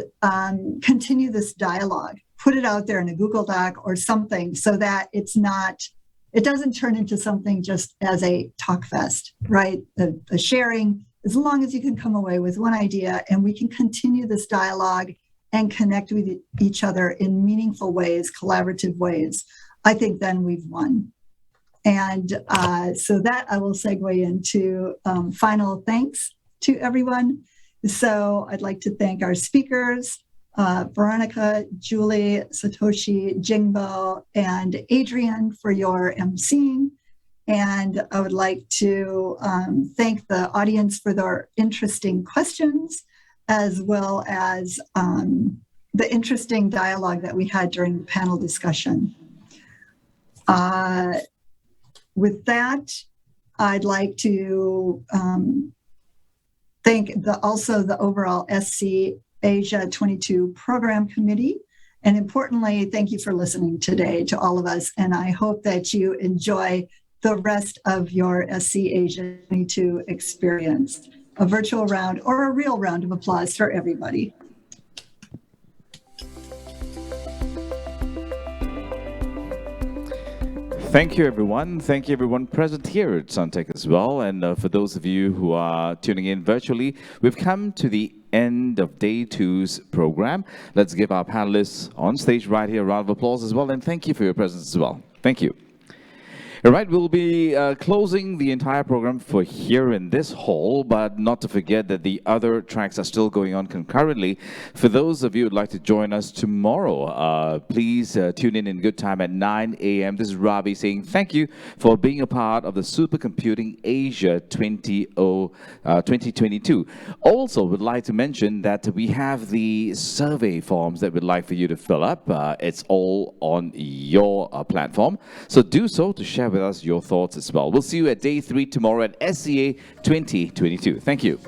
continue this dialogue. Put it out there in a Google Doc or something, so that it doesn't turn into something just as a talk fest, right? A sharing, as long as you can come away with one idea and we can continue this dialogue and connect with each other in meaningful ways, collaborative ways, I think then we've won. And so that I will segue into final thanks to everyone. So I'd like to thank our speakers, Veronica, Julie, Satoshi, Jingbo, and Adrian for your emceeing. And I would like to thank the audience for their interesting questions, as well as the interesting dialogue that we had during the panel discussion. With that, I'd like to thank also the overall SC Asia 22 Program Committee. And importantly, thank you for listening today to all of us. And I hope that you enjoy the rest of your SC Asia 22 experience, a virtual round or a real round of applause for everybody. Thank you, everyone. Thank you, everyone present here at Suntech as well. And for those of you who are tuning in virtually, we've come to the end of Day 2's program. Let's give our panelists on stage right here a round of applause as well. And thank you for your presence as well. Thank you. All right, we'll be closing the entire program for here in this hall, but not to forget that the other tracks are still going on concurrently. For those of you who'd like to join us tomorrow, please tune in good time at 9 a.m. This is Ravi saying thank you for being a part of the Supercomputing Asia 2022. Also, would like to mention that we have the survey forms that we'd like for you to fill up. It's all on your platform, so do so to share with us your thoughts as well. We'll see you at Day 3 tomorrow at SCA 2022. Thank you.